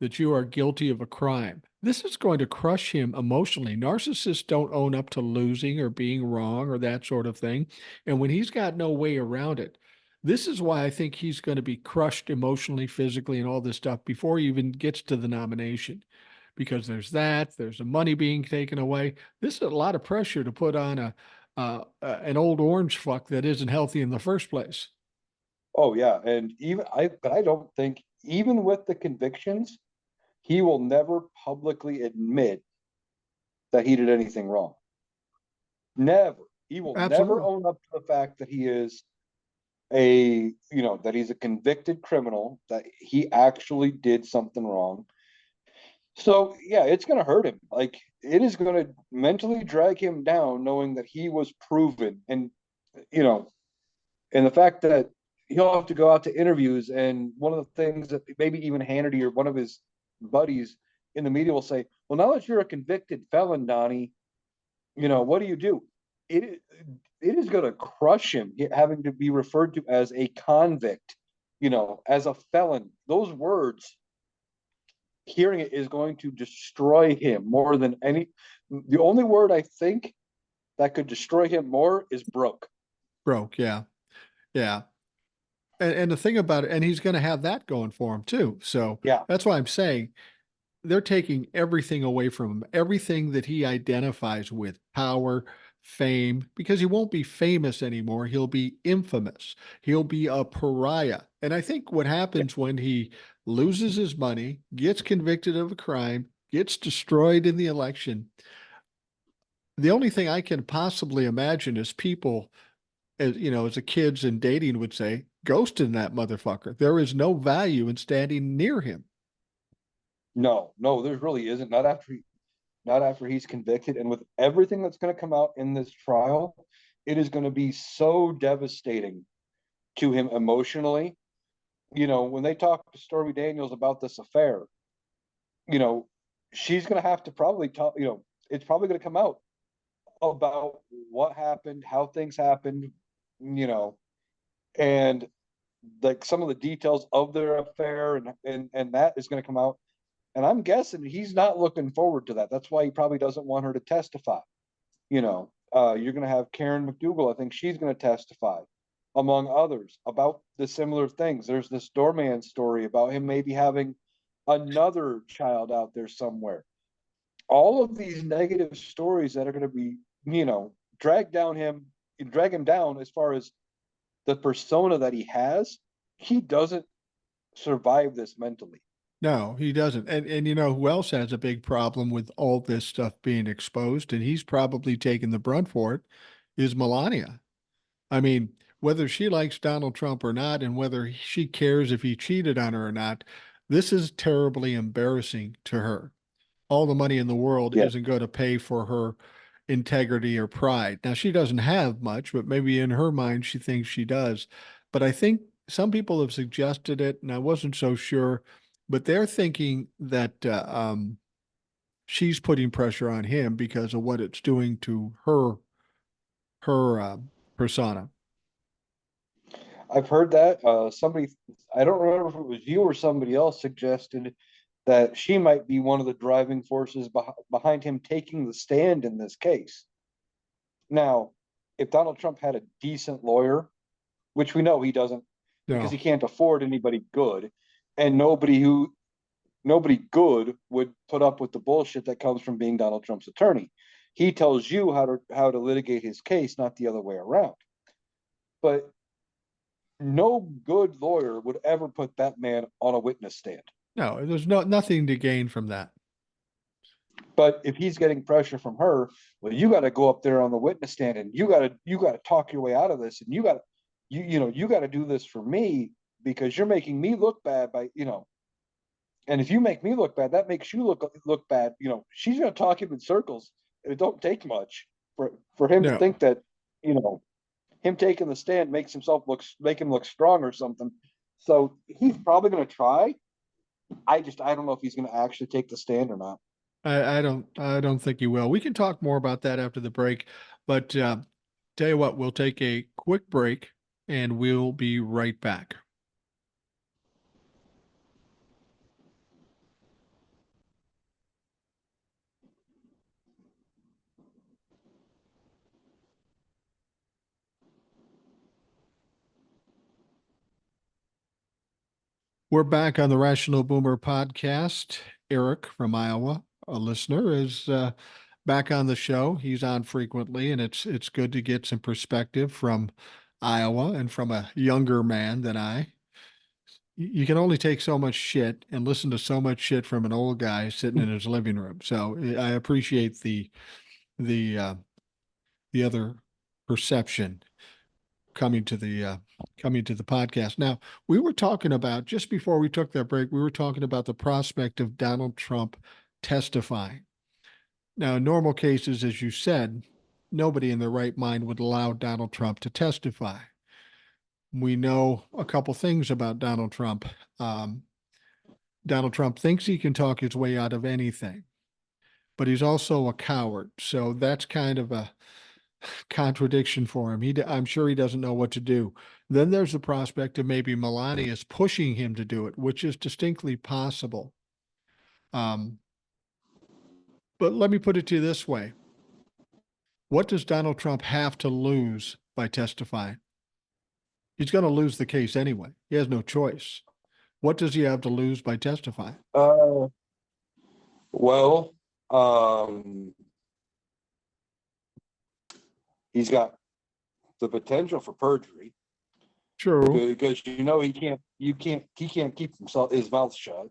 that you are guilty of a crime, this is going to crush him emotionally. Narcissists don't own up to losing or being wrong or that sort of thing. And when he's got no way around it, this is why I think he's going to be crushed emotionally, physically, and all this stuff before he even gets to the nomination. Because there's the money being taken away. This is a lot of pressure to put on an old orange fuck that isn't healthy in the first place. Oh yeah, and but I don't think even with the convictions, he will never publicly admit that he did anything wrong. Never. He will never Absolutely. own up to the fact that he is that he's a convicted criminal, that he actually did something wrong. So yeah, it's going to hurt him. Like it is going to mentally drag him down, knowing that he was proven, and you know, and the fact that he'll have to go out to interviews, and one of the things that maybe even Hannity or one of his buddies in the media will say, "Well, now that you're a convicted felon, Donnie, what do you do?" It it is going to crush him having to be referred to as a convict, as a felon. Those words, hearing it is going to destroy him more than any. The only word I think that could destroy him more is broke. Broke. Yeah. Yeah. And the thing about it, and he's going to have that going for him too. So Yeah. that's why I'm saying they're taking everything away from him, everything that he identifies with power, fame, because he won't be famous anymore. He'll be infamous. He'll be a pariah. And I think what Yeah. happens when he loses his money, gets convicted of a crime, gets destroyed in the election, the only thing I can possibly imagine is people, as the kids in dating would say, ghosting that motherfucker. There is no value in standing near him. No, no, there really isn't. Not after he's convicted, and with everything that's going to come out in this trial, it is going to be so devastating to him emotionally. When they talk to Stormy Daniels about this affair, you know, she's going to have to probably talk. It's probably going to come out about what happened, how things happened, you know, and like some of the details of their affair, and that is going to come out. And I'm guessing he's not looking forward to that. That's why he probably doesn't want her to testify. You're going to have Karen McDougal. I think she's going to testify, among others, about the similar things. There's this doorman story about him maybe having another child out there somewhere. All of these negative stories that are going to be, drag down him, drag him down as far as the persona that he has. He doesn't survive this mentally. No, he doesn't. And you know who else has a big problem with all this stuff being exposed, and he's probably taking the brunt for it, is Melania. I mean, whether she likes Donald Trump or not, and whether she cares if he cheated on her or not, this is terribly embarrassing to her. All the money in the world Yeah. isn't going to pay for her integrity or pride. Now, she doesn't have much, but maybe in her mind, she thinks she does. But I think some people have suggested it, and I wasn't so sure, but they're thinking that she's putting pressure on him because of what it's doing to her persona. I've heard that. Somebody, I don't remember if it was you or somebody else, suggested that she might be one of the driving forces behind him taking the stand in this case. Now, if Donald Trump had a decent lawyer, which we know he doesn't because he No, can't afford anybody good, and nobody good would put up with the bullshit that comes from being Donald Trump's attorney. He tells you how to litigate his case, not the other way around. But no good lawyer would ever put that man on a witness stand. no, there's nothing to gain from that. But if he's getting pressure from her, well, you got to go up there on the witness stand, and you got to talk your way out of this, and you got to do this for me because you're making me look bad and if you make me look bad, that makes you look bad. She's going to talk him in circles, and it don't take much for him to No, think that you know him taking the stand make him look strong or something. So he's probably going to try. I don't know if he's going to actually take the stand or not. I don't think you will. We can talk more about that after the break, but tell you what, we'll take a quick break and we'll be right back. We're back on the Rational Boomer podcast. Eric from Iowa, a listener, is back on the show. He's on frequently, and it's good to get some perspective from Iowa and from a younger man than I. You can only take so much shit and listen to so much shit from an old guy sitting in his living room. So I appreciate the uh, the other perception coming to the podcast. Now, we were talking about, just before we took that break, we were talking about the prospect of Donald Trump testifying. Now, in normal cases, as you said, nobody in their right mind would allow Donald Trump to testify. We know a couple things about Donald Trump. Um, Donald Trump thinks he can talk his way out of anything, but he's also a coward. So that's kind of a contradiction for him. I'm sure he doesn't know what to do. Then there's the prospect of maybe Melania is pushing him to do it, which is distinctly possible. Um, but let me put it to you this way. What does Donald Trump have to lose by testifying? He's going to lose the case anyway. He has no choice. What does he have to lose by testifying? Well, he's got the potential for perjury. True. Because he can't keep his mouth shut.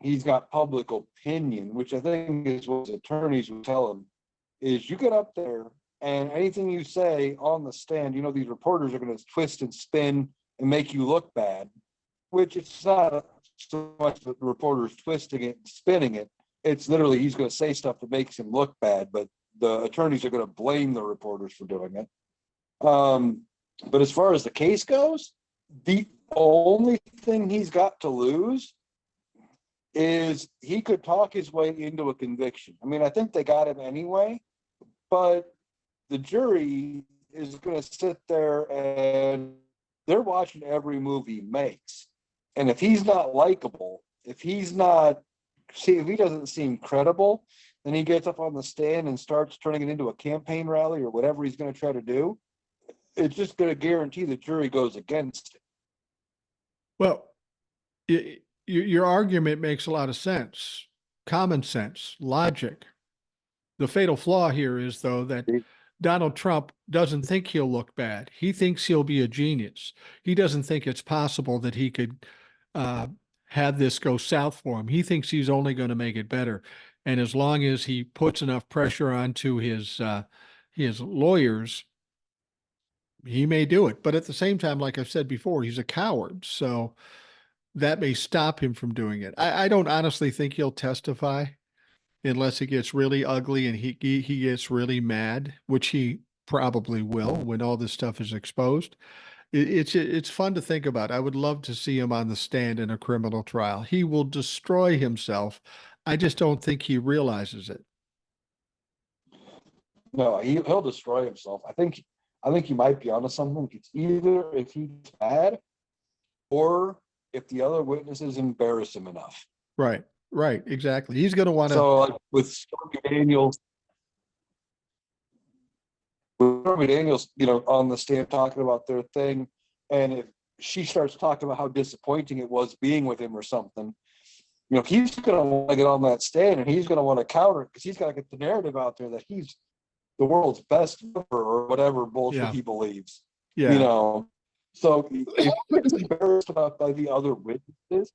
He's got public opinion, which I think is what his attorneys would tell him, is you get up there and anything you say on the stand, these reporters are going to twist and spin and make you look bad, which it's not so much the reporters twisting it and spinning it. It's literally, he's going to say stuff that makes him look bad, but the attorneys are going to blame the reporters for doing it. But as far as the case goes, the only thing he's got to lose is he could talk his way into a conviction. I mean, I think they got him anyway, but the jury is going to sit there and they're watching every move he makes. And if he's not likable, if he doesn't seem credible, then he gets up on the stand and starts turning it into a campaign rally or whatever he's going to try to do. It's just going to guarantee the jury goes against it. Well, your argument makes a lot of sense, common sense, logic. The fatal flaw here is, though, that Donald Trump doesn't think he'll look bad. He thinks he'll be a genius. He doesn't think it's possible that he could have this go south for him. He thinks he's only going to make it better. And as long as he puts enough pressure onto his lawyers, he may do it. But at the same time, like I've said before, he's a coward. So that may stop him from doing it. I don't honestly think he'll testify unless it gets really ugly and he gets really mad, which he probably will when all this stuff is exposed. It's fun to think about. I would love to see him on the stand in a criminal trial. He will destroy himself. I just don't think he realizes it. No, he'll destroy himself. I think you might be onto something. It's either if he's bad or if the other witnesses embarrass him enough. Right, exactly. He's going to want to. So, like with Stormy Daniels, on the stand talking about their thing, and if she starts talking about how disappointing it was being with him or something, he's going to want to get on that stand and he's going to want to counter it because he's got to get the narrative out there that he's the world's best or whatever bullshit he believes. Yeah. So if he's embarrassed about by the other witnesses,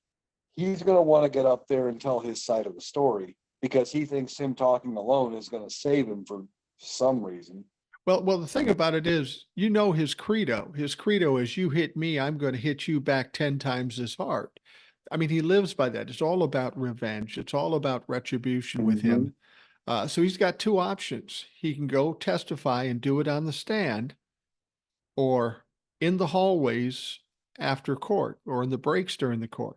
he's going to want to get up there and tell his side of the story because he thinks him talking alone is going to save him for some reason. Well, the thing about it is, his credo. His credo is, you hit me, I'm going to hit you back 10 times as hard. I mean, he lives by that. It's all about revenge. It's all about retribution with him. So he's got two options. He can go testify and do it on the stand, or in the hallways after court, or in the breaks during the court.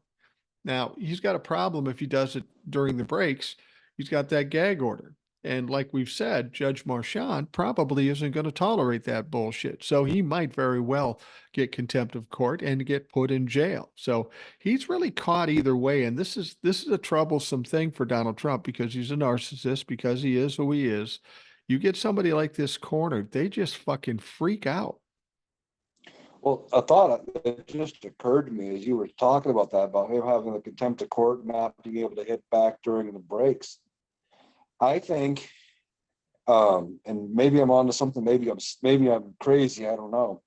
Now, he's got a problem if he does it during the breaks. He's got that gag order. And like we've said, Judge Marchand probably isn't going to tolerate that bullshit. So he might very well get contempt of court and get put in jail. So he's really caught either way. And this is a troublesome thing for Donald Trump because he's a narcissist, because he is who he is. You get somebody like this cornered, they just fucking freak out. Well, a thought that just occurred to me as you were talking about him having the contempt of court, not being able to hit back during the breaks. I think, and maybe I'm onto something, maybe I'm crazy, I don't know.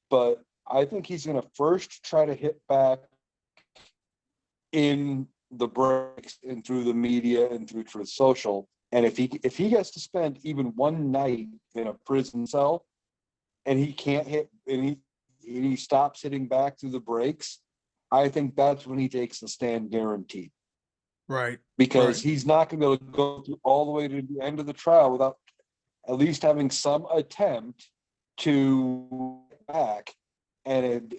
But I think he's gonna first try to hit back in the breaks and through the media and through Truth Social. And if he gets to spend even one night in a prison cell and he can't hit and he stops hitting back through the breaks, I think that's when he takes the stand guaranteed. Right. Because Right. he's not going to be able to go through all the way to the end of the trial without at least having some attempt to get back. And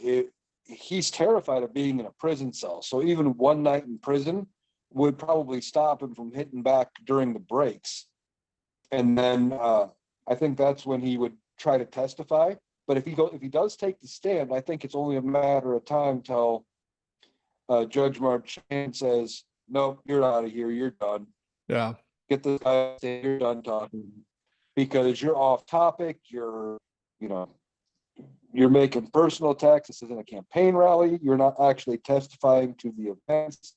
he's terrified of being in a prison cell. So even one night in prison would probably stop him from hitting back during the breaks. And then I think that's when he would try to testify. But if he does take the stand, I think it's only a matter of time till Judge Marchand says, "Nope, you're out of here. You're done. Yeah. Get this guy. You're done talking because you're off topic. You know, you're making personal attacks. This isn't a campaign rally. You're not actually testifying to the events."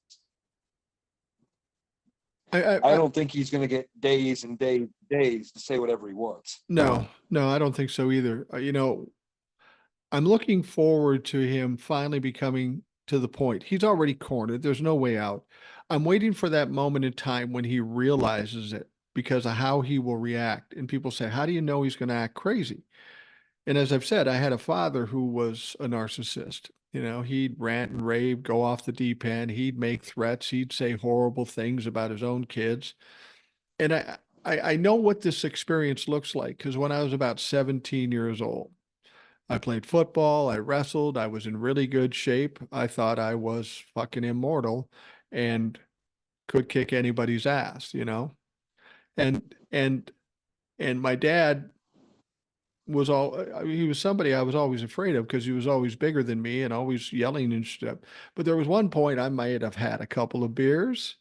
I I don't think he's going to get days and days to say whatever he wants. no, no, I don't think so either. I'm looking forward to him finally becoming to the point. He's already cornered. There's no way out. I'm waiting for that moment in time when he realizes it because of how he will react. And people say, how do you know he's going to act crazy? And as I've said, I had a father who was a narcissist. He'd rant and rave, go off the deep end. He'd make threats. He'd say horrible things about his own kids. And I know what this experience looks like because when I was about 17 years old, I played football, I wrestled, I was in really good shape. I thought I was fucking immortal and could kick anybody's ass. And my dad was he was somebody I was always afraid of because he was always bigger than me and always yelling and stuff. But there was one point I might have had a couple of beers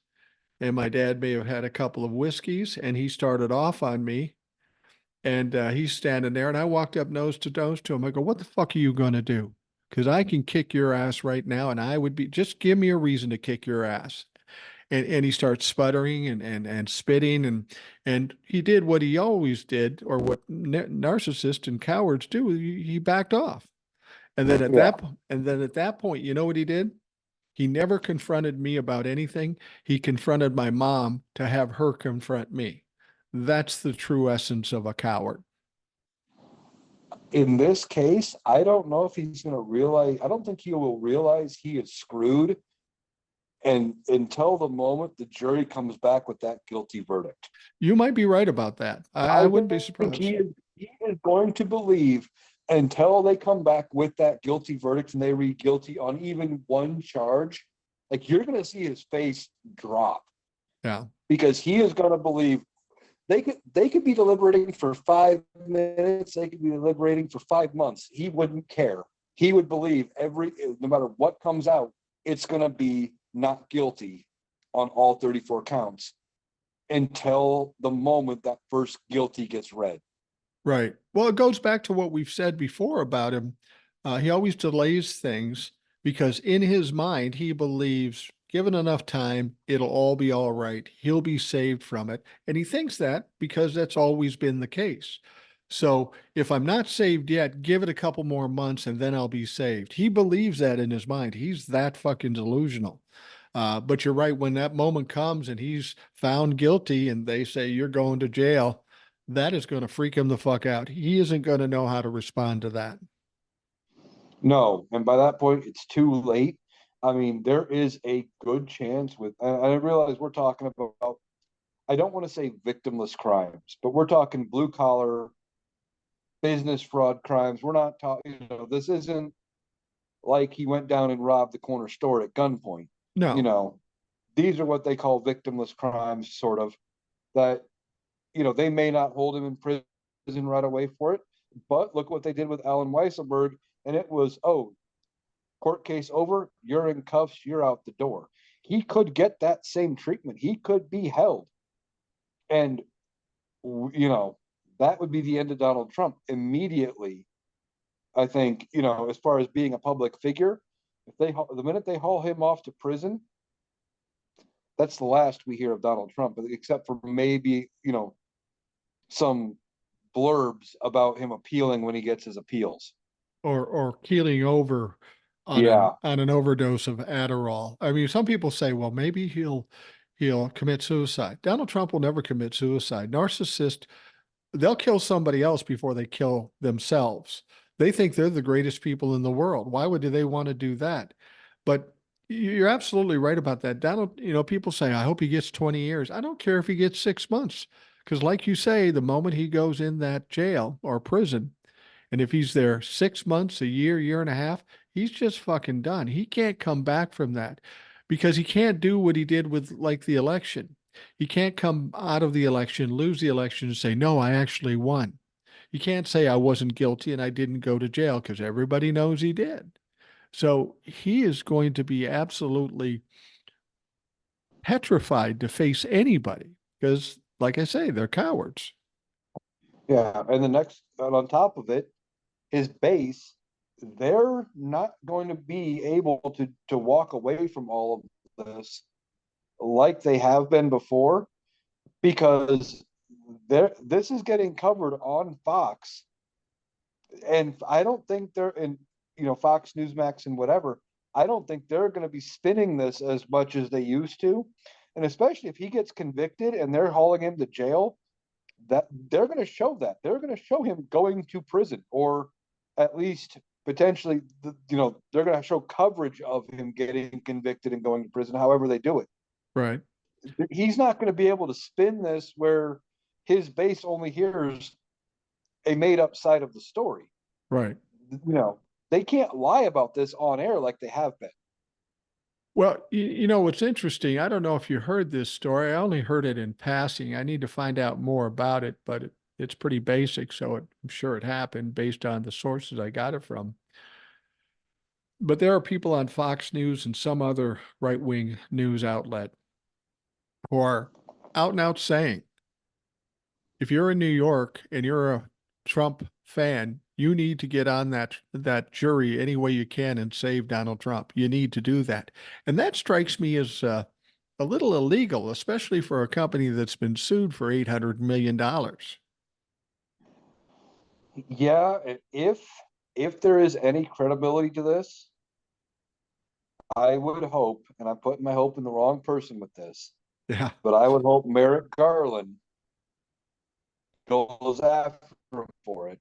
and my dad may have had a couple of whiskeys and he started off on me. And he's standing there, and I walked up nose to him. I go, "What the fuck are you going to do? Because I can kick your ass right now, and I would be just give me a reason to kick your ass." And he starts sputtering and spitting, and he did what he always did, or what narcissists and cowards do. He backed off, and then at Yeah. that point, you know what he did? He never confronted me about anything. He confronted my mom to have her confront me. That's the true essence of a coward. In this case, I don't know if he's going to realize, I don't think he will realize he is screwed and until the moment the jury comes back with that guilty verdict. You might be right about that. I I wouldn't be think surprised. he is going to believe until they come back with that guilty verdict and they read guilty on even one charge, like you're going to see his face drop Yeah. because he is going to believe they could be deliberating for 5 minutes, they could be deliberating for 5 months. He wouldn't care. He would believe no matter what comes out, it's going to be not guilty on all 34 counts until the moment that first guilty gets read. Right. Well, it goes back to what we've said before about him. He always delays things because in his mind, he believes given enough time, it'll all be all right. He'll be saved from it. And he thinks that because that's always been the case. So if I'm not saved yet, give it a couple more months and then I'll be saved. He believes that in his mind. He's that fucking delusional. But you're right. When that moment comes and he's found guilty and they say you're going to jail, that is going to freak him the fuck out. He isn't going to know how to respond to that. No, and by that point, it's too late. I mean, there is a good chance and I realize we're talking about, I don't want to say victimless crimes, but we're talking blue collar business fraud crimes. We're not talking, this isn't like he went down and robbed the corner store at gunpoint. You No. know, these are what they call victimless crimes, sort of, that, they may not hold him in prison right away for it, but look what they did with Alan Weisselberg. And it was, oh, court case over, you're in cuffs, you're out the door. He could get that same treatment. He could be held. And, that would be the end of Donald Trump immediately. I think, as far as being a public figure, the minute they haul him off to prison, that's the last we hear of Donald Trump, except for maybe, some blurbs about him appealing when he gets his appeals. or keeling over Yeah. on an overdose of Adderall. I mean, some people say, well, maybe he'll commit suicide. Donald Trump will never commit suicide. Narcissists, they'll kill somebody else before they kill themselves. They think they're the greatest people in the world. Why would they want to do that? But you're absolutely right about that. Donald, people say, I hope he gets 20 years. I don't care if he gets 6 months. Because, like you say, the moment he goes in that jail or prison, and if he's there 6 months, a year and a half, he's just fucking done. He can't come back from that because he can't do what he did with like the election. He can't come out of the election, lose the election, and say, no, I actually won. You can't say I wasn't guilty and I didn't go to jail because everybody knows he did. So he is going to be absolutely petrified to face anybody because, like I say, they're cowards. Yeah. And on top of it, his base, they're not going to be able to walk away from all of this like they have been before, because this is getting covered on Fox. And I don't think they're in, Fox Newsmax and whatever. I don't think they're going to be spinning this as much as they used to. And especially if he gets convicted and they're hauling him to jail, that they're going to show that. They're going to show him going to prison, or at least potentially, they're going to show coverage of him getting convicted and going to prison, however they do it. Right. He's not going to be able to spin this where his base only hears a made up side of the story. Right. You know, they can't lie about this on air like they have been. Well, you know what's interesting? I don't know if you heard this story. I only heard it in passing. I need to find out more about it, but it's pretty basic, so I'm sure it happened based on the sources I got it from. But there are people on Fox News and some other right-wing news outlet who are out and out saying, if you're in New York and you're a Trump fan, you need to get on that jury any way you can and save Donald Trump. You need to do that. And that strikes me as a little illegal, especially for a company that's been sued for $800 million. Yeah, and if there is any credibility to this, I would hope, and I'm putting my hope in the wrong person with this, Yeah, but I would hope Merrick Garland goes after him for it,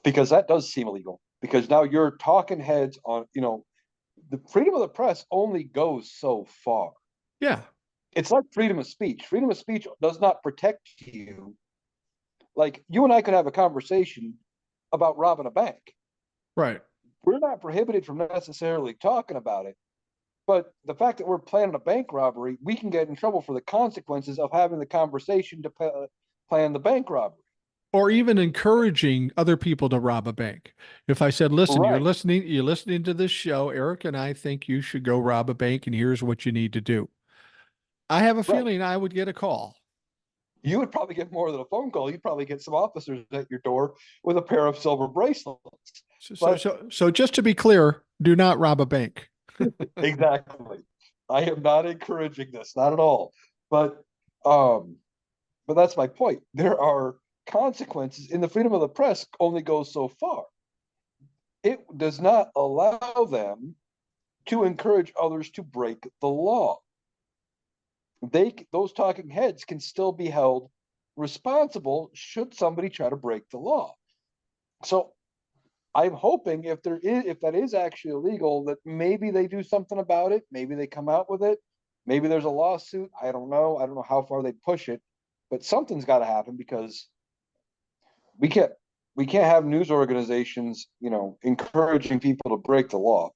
because that does seem illegal. Because now you're talking heads on, the freedom of the press only goes so far. yeah, It's like freedom of speech. Freedom of speech does not protect you. Like, you and I could have a conversation about robbing a bank. right. We're not prohibited from necessarily talking about it. But the fact that we're planning a bank robbery, we can get in trouble for the consequences of having the conversation to plan the bank robbery. Or even encouraging other people to rob a bank. If I said, listen, Right, you're listening to this show, Eric and I think you should go rob a bank and here's what you need to do. I have a right. feeling I would get a call. You would probably get more than a phone call. You'd probably get some officers at your door with a pair of silver bracelets. But So just to be clear, do not rob a bank. exactly, I am not encouraging this, not at all. But um, but that's my point. There are consequences, and the freedom of the press only goes so far. It does not allow them to encourage others to break the law. Those talking heads can still be held responsible should somebody try to break the law. So I'm hoping, if that is actually illegal, that maybe they do something about it. Maybe they come out with it. Maybe there's a lawsuit. I don't know. I don't know how far they push it, but something's got to happen, because we can't we can't have news organizations, encouraging people to break the law.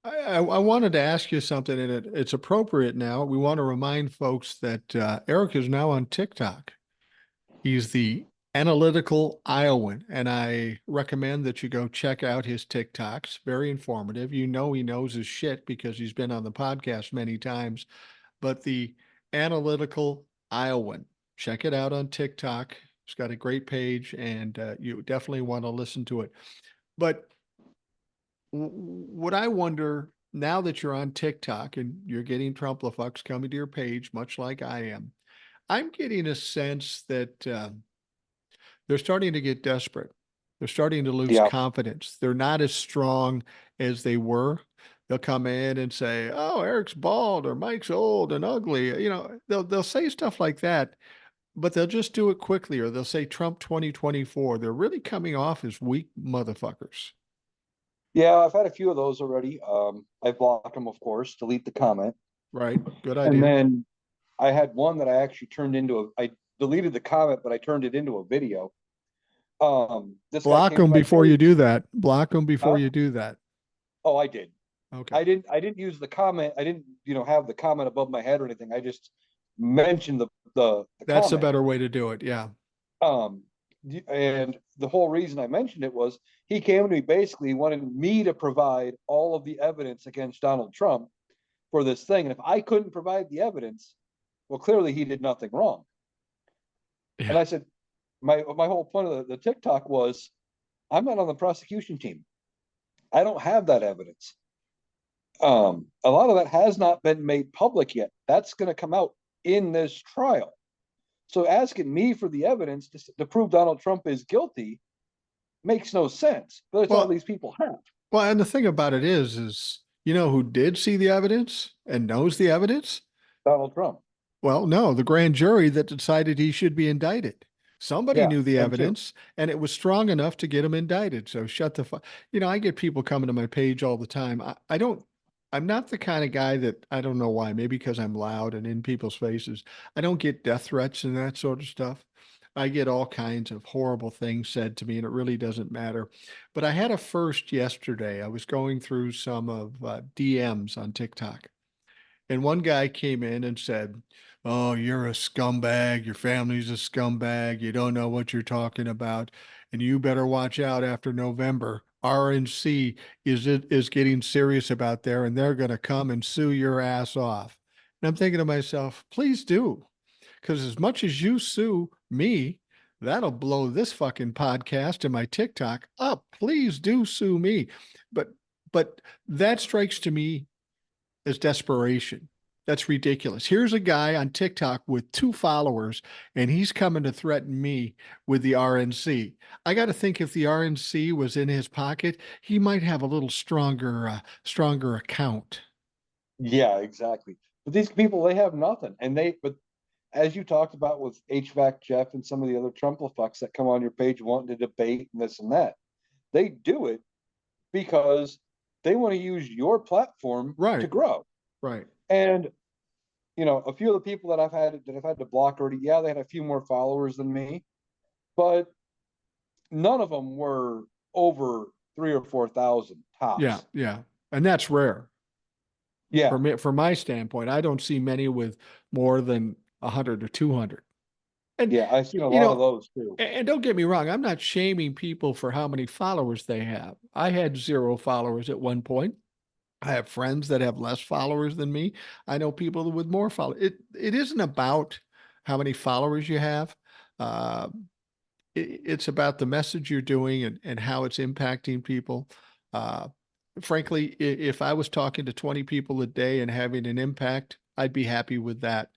I wanted to ask you something, and it's appropriate now. We want to remind folks that Eric is now on TikTok. He's the analytical Iowan, and I recommend that you go check out his TikToks. Very informative. You know he knows his shit because he's been on the podcast many times. But the analytical Iowan, check it out on TikTok. It's got a great page, and you definitely want to listen to it. But what I wonder now that you're on TikTok and you're getting Trumplafucks coming to your page, much like I am, I'm getting a sense that they're starting to get desperate. They're starting to lose Yeah. confidence. They're not as strong as they were. They'll come in and say, "Oh, Eric's bald or Mike's old and ugly." They'll say stuff like that, but they'll just do it quickly, or they'll say Trump 2024. They're really coming off as weak motherfuckers. Yeah, I've had a few of those already. I blocked them, of course, delete the comment. Right? Good And idea. then I had one that I actually turned into I deleted the comment, but I turned it into a video. This guy Block came to them my before you page. do that. Block them before Huh? you do that. Oh, I did. Okay. I didn't use the comment. I didn't, have the comment above my head or anything. I just mentioned the That's a comment. better way to do it. Yeah. Um, and the whole reason I mentioned it was he came to me basically wanted me to provide all of the evidence against Donald Trump for this thing. And if I couldn't provide the evidence, well, clearly he did nothing wrong. And Yeah. I said, my whole point of the TikTok was, I'm not on the prosecution team. I don't have that evidence. A lot of that has not been made public yet. That's going to come out in this trial. So asking me for the evidence to prove Donald Trump is guilty makes no sense. But it's all Well, these people have. well, and the thing about it is, you know who did see the evidence and knows the evidence? Donald Trump. Well, no, the grand jury that decided he should be indicted. Somebody Yeah, knew the them too. evidence and it was strong enough to get him indicted. So shut the fuck. I get people coming to my page all the time. I don't, I'm not the kind of guy that I don't know why, maybe because I'm loud and in people's faces. I don't get death threats and that sort of stuff. I get all kinds of horrible things said to me and it really doesn't matter. But I had a first yesterday. I was going through some of DMs on TikTok. And one guy came in and said, "Oh, you're a scumbag. Your family's a scumbag. You don't know what you're talking about. And you better watch out after November. RNC is getting serious about there and they're going to come and sue your ass off." And I'm thinking to myself, please do. Because as much as you sue me, that'll blow this fucking podcast and my TikTok up. Please do sue me. But but that strikes to me as desperation. That's ridiculous. Here's a guy on TikTok with 2 followers, and he's coming to threaten me with the RNC. I got to think if the RNC was in his pocket, he might have a little stronger account. Yeah, exactly. But these people, they have nothing. But as you talked about with HVAC Jeff and some of the other Trumplefucks that come on your page wanting to debate and this and that, they do it because they want to use your platform to Right, grow. right. And a few of the people that I've had to block already, yeah, they had a few more followers than me, but none of them were over 3 or 4 thousand Yeah, tops. yeah. And that's rare. For Yeah, me, from my standpoint, I don't see many with more than 100 or 200. And yeah, I've seen a you lot of know, those too. and don't get me wrong, I'm not shaming people for how many followers they have. I had 0 followers at one point. I have friends that have less followers than me. I know people with more followers. It isn't about how many followers you have. Uh, it's about the message you're doing and how it's impacting people. Uh, Frankly, if I was talking to 20 people a day and having an impact, I'd be happy with that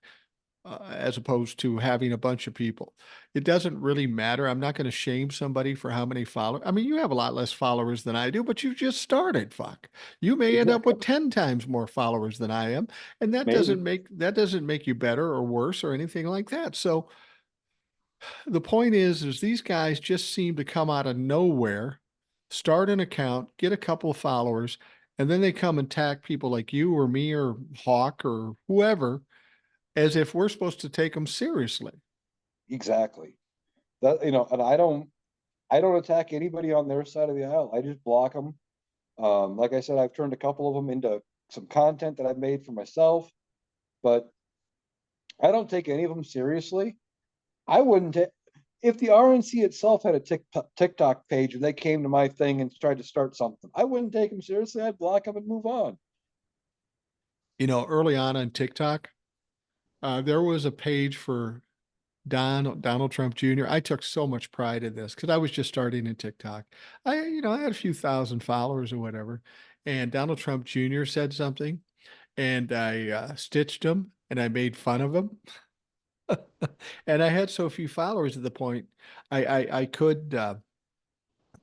as opposed to having a bunch of people. It doesn't really matter. I'm not going to shame somebody for how many followers. I mean, you have a lot less followers than I do, but you just started. Fuck. You may end up with Exactly. 10 times more followers than I am, and Maybe. that doesn't make you better or worse or anything like that. So the point is these guys just seem to come out of nowhere, start an account, get a couple of followers, and then they come and attack people like you or me or Hawk or whoever as if we're supposed to take them seriously. Exactly. And I don't attack anybody on their side of the aisle. I just block them. Like I said, I've turned a couple of them into some content that I've made for myself, but I don't take any of them seriously. I wouldn't if the RNC itself had a TikTok page and they came to my thing and tried to start something. I wouldn't take them seriously. I'd block them and move on. Early on TikTok, there was a page for Donald Trump Jr. I took so much pride in this because I was just starting in TikTok. I had a few thousand followers or whatever. and Donald Trump Jr. said something, and I stitched him and I made fun of him. And I had so few followers at the point, I could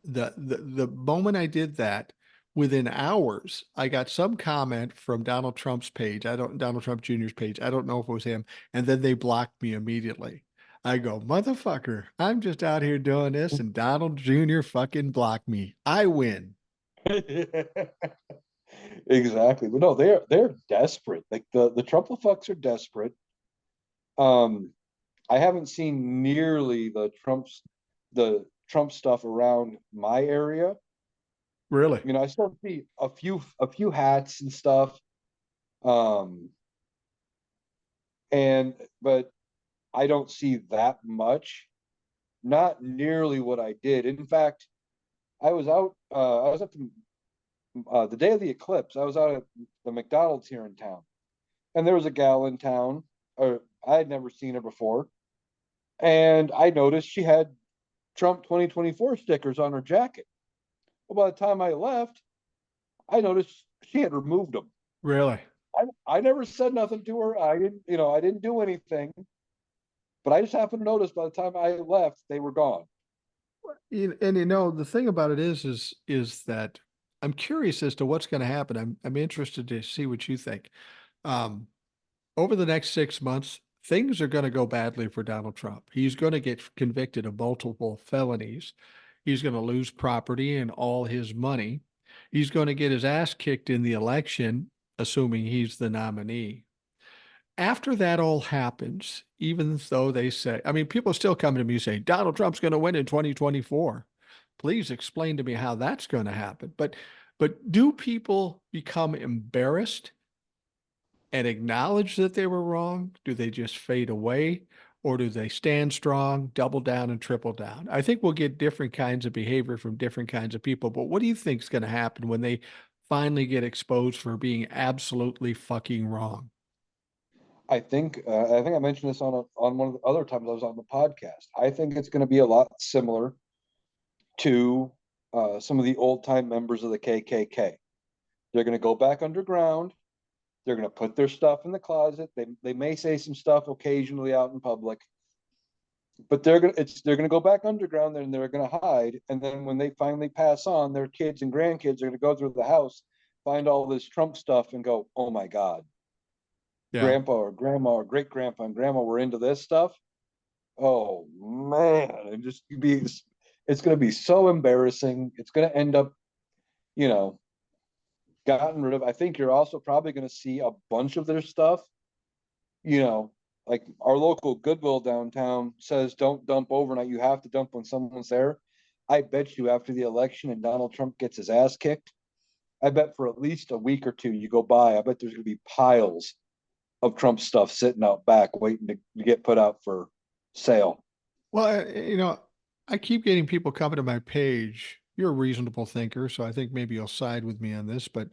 the moment I did that, within hours, I got some comment from Donald Trump's page. I don't Donald Trump Jr.'s page. I don't know if it was him, and then they blocked me immediately. I go, motherfucker, I'm just out here doing this, and Donald Jr. fucking blocked me. I win. Exactly. But no, they're desperate. Like the Trump-a-fucks are desperate. Um, I haven't seen nearly the Trump stuff around my area. Really? I still see a few hats and stuff. Um, and but I don't see that much. Not nearly what I did. In fact, I was at the day of the eclipse. I was out at the McDonald's here in town, and there was a gal in town, or I had never seen her before, and I noticed she had Trump 2024 stickers on her jacket. Well, by the time I left, I noticed she had removed them. Really? I never said nothing to her. I didn't do anything, but I just happened to notice by the time I left, they were gone. And the thing about it is that I'm curious as to what's going to happen. I'm interested to see what you think. Um, Over the next 6 months, things are going to go badly for Donald Trump. He's going to get convicted of multiple felonies. He's going to lose property and all his money. He's going to get his ass kicked in the election, assuming he's the nominee. After that all happens, even though they say, I mean, people still come to me saying Donald Trump's going to win in 2024. Please explain to me how that's going to happen. But do people become embarrassed and acknowledge that they were wrong? Do they just fade away? Or do they stand strong, double down, and triple down? I think we'll get different kinds of behavior from different kinds of people. But what do you think is going to happen when they finally get exposed for being absolutely fucking wrong? I think I mentioned this on one of the other times I was on the podcast. I think it's going to be a lot similar to some of the old time members of the KKK. They're going to go back underground. They're going to put their stuff in the closet. They may say some stuff occasionally out in public, but they're going to go back underground and they're going to hide. And then when they finally pass on, their kids and grandkids are going to go through the house, find all this Trump stuff, and go, "Oh my God, Yeah. grandpa or grandma or great grandpa and grandma were into this stuff." Oh man, it's going to be so embarrassing. It's going to end up, you know, gotten rid of. I think you're also probably going to see a bunch of their stuff, you know, like our local Goodwill downtown says don't dump overnight. You have to dump when someone's there. I bet you after the election and Donald Trump gets his ass kicked, I bet for at least a week or two you go by, I bet there's going to be piles of Trump stuff sitting out back waiting to get put out for sale. Well, I keep getting people coming to my page. You're a reasonable thinker, so I think maybe you'll side with me on this. But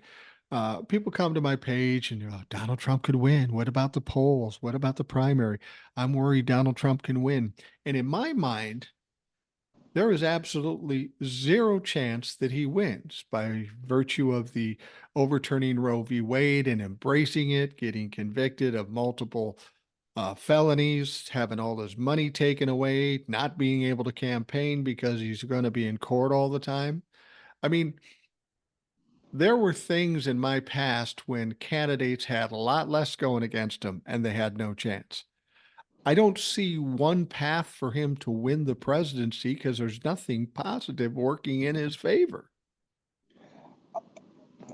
people come to my page and Donald Trump could win. What about the polls? What about the primary? I'm worried Donald Trump can win. And in my mind, there is absolutely zero chance that he wins by virtue of the overturning Roe v. Wade and embracing it, getting convicted of multiple felonies, having all his money taken away, not being able to campaign because he's going to be in court all the time. I mean, there were things in my past when candidates had a lot less going against them and they had no chance. I don't see one path for him to win the presidency because there's nothing positive working in his favor.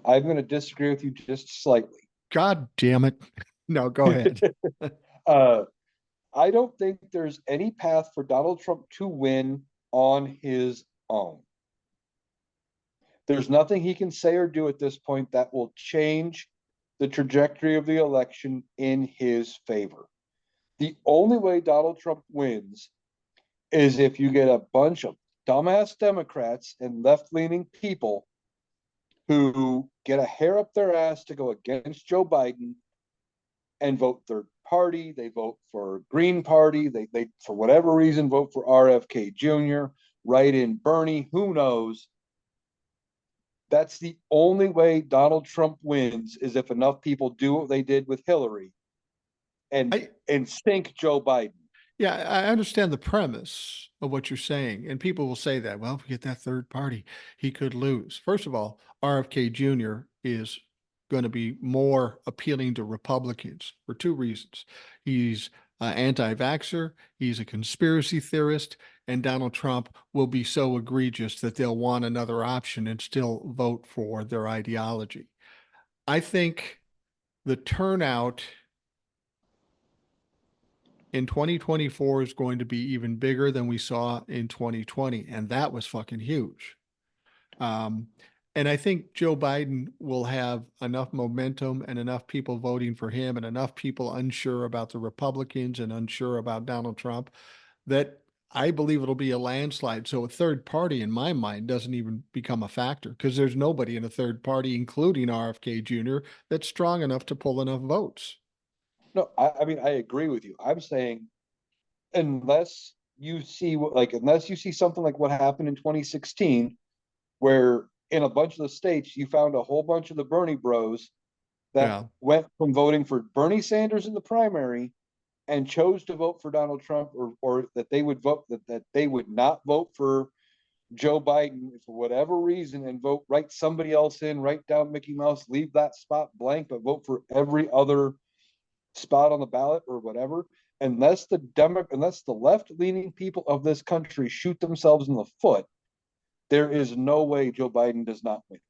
I'm going to disagree with you just slightly. God damn it. No, go ahead. uh, I don't think there's any path for Donald Trump to win on his own. There's nothing he can say or do at this point that will change the trajectory of the election in his favor. The only way Donald Trump wins is if you get a bunch of dumbass Democrats and left leaning people who get a hair up their ass to go against Joe Biden and vote third party. They vote for Green Party. They for whatever reason vote for RFK Jr., write in Bernie, who knows. That's the only way Donald Trump wins, is if enough people do what they did with Hillary and I sink Joe Biden. Yeah, I understand the premise of what you're saying, and people will say that, well, if we get that third party, he could lose. First of all, RFK Jr. is going to be more appealing to Republicans for two reasons. He's anti-vaxxer, he's a conspiracy theorist, and Donald Trump will be so egregious that they'll want another option and still vote for their ideology. I think the turnout in 2024 is going to be even bigger than we saw in 2020. And that was fucking huge. Um, and I think Joe Biden will have enough momentum and enough people voting for him and enough people unsure about the Republicans and unsure about Donald Trump that I believe it'll be a landslide. So a third party, in my mind, doesn't even become a factor because there's nobody in a third party, including RFK Jr., that's strong enough to pull enough votes. No, I mean, I agree with you. I'm saying unless you see unless you see something like what happened in 2016, where in a bunch of the states you found a whole bunch of the Bernie bros that Yeah. went from voting for Bernie Sanders in the primary and chose to vote for Donald Trump, or that they would vote that they would not vote for Joe Biden for whatever reason and vote, write somebody else in, write down Mickey Mouse, leave that spot blank, but vote for every other spot on the ballot or whatever. Unless the left leaning people of this country shoot themselves in the foot, there is no way Joe Biden does not win.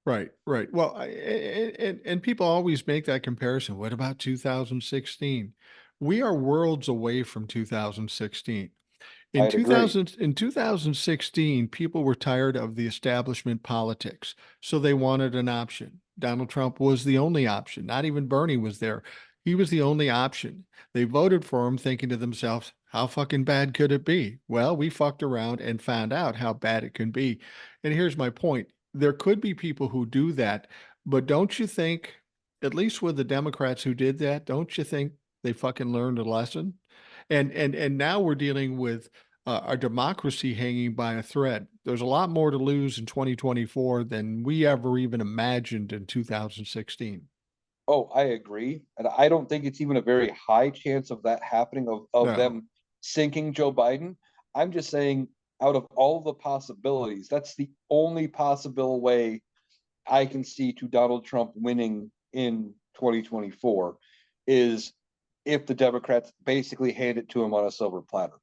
Right, right. Well, and people always make that comparison. What about 2016? We are worlds away from 2016. I'd agree. In 2016, people were tired of the establishment politics, so they wanted an option. Donald Trump was the only option. Not even Bernie was there. He was the only option. They voted for him thinking to themselves, how fucking bad could it be? Well, we fucked around and found out how bad it can be. And here's my point. There could be people who do that, but don't you think, at least with the Democrats who did that, don't you think they fucking learned a lesson? And now we're dealing with our democracy hanging by a thread. There's a lot more to lose in 2024 than we ever even imagined in 2016. Oh, I agree. And I don't think it's even a very high chance of that happening, of No. them sinking Joe Biden. I'm just saying, out of all the possibilities, that's the only possible way I can see to Donald Trump winning in 2024, is if the Democrats basically hand it to him on a silver platter.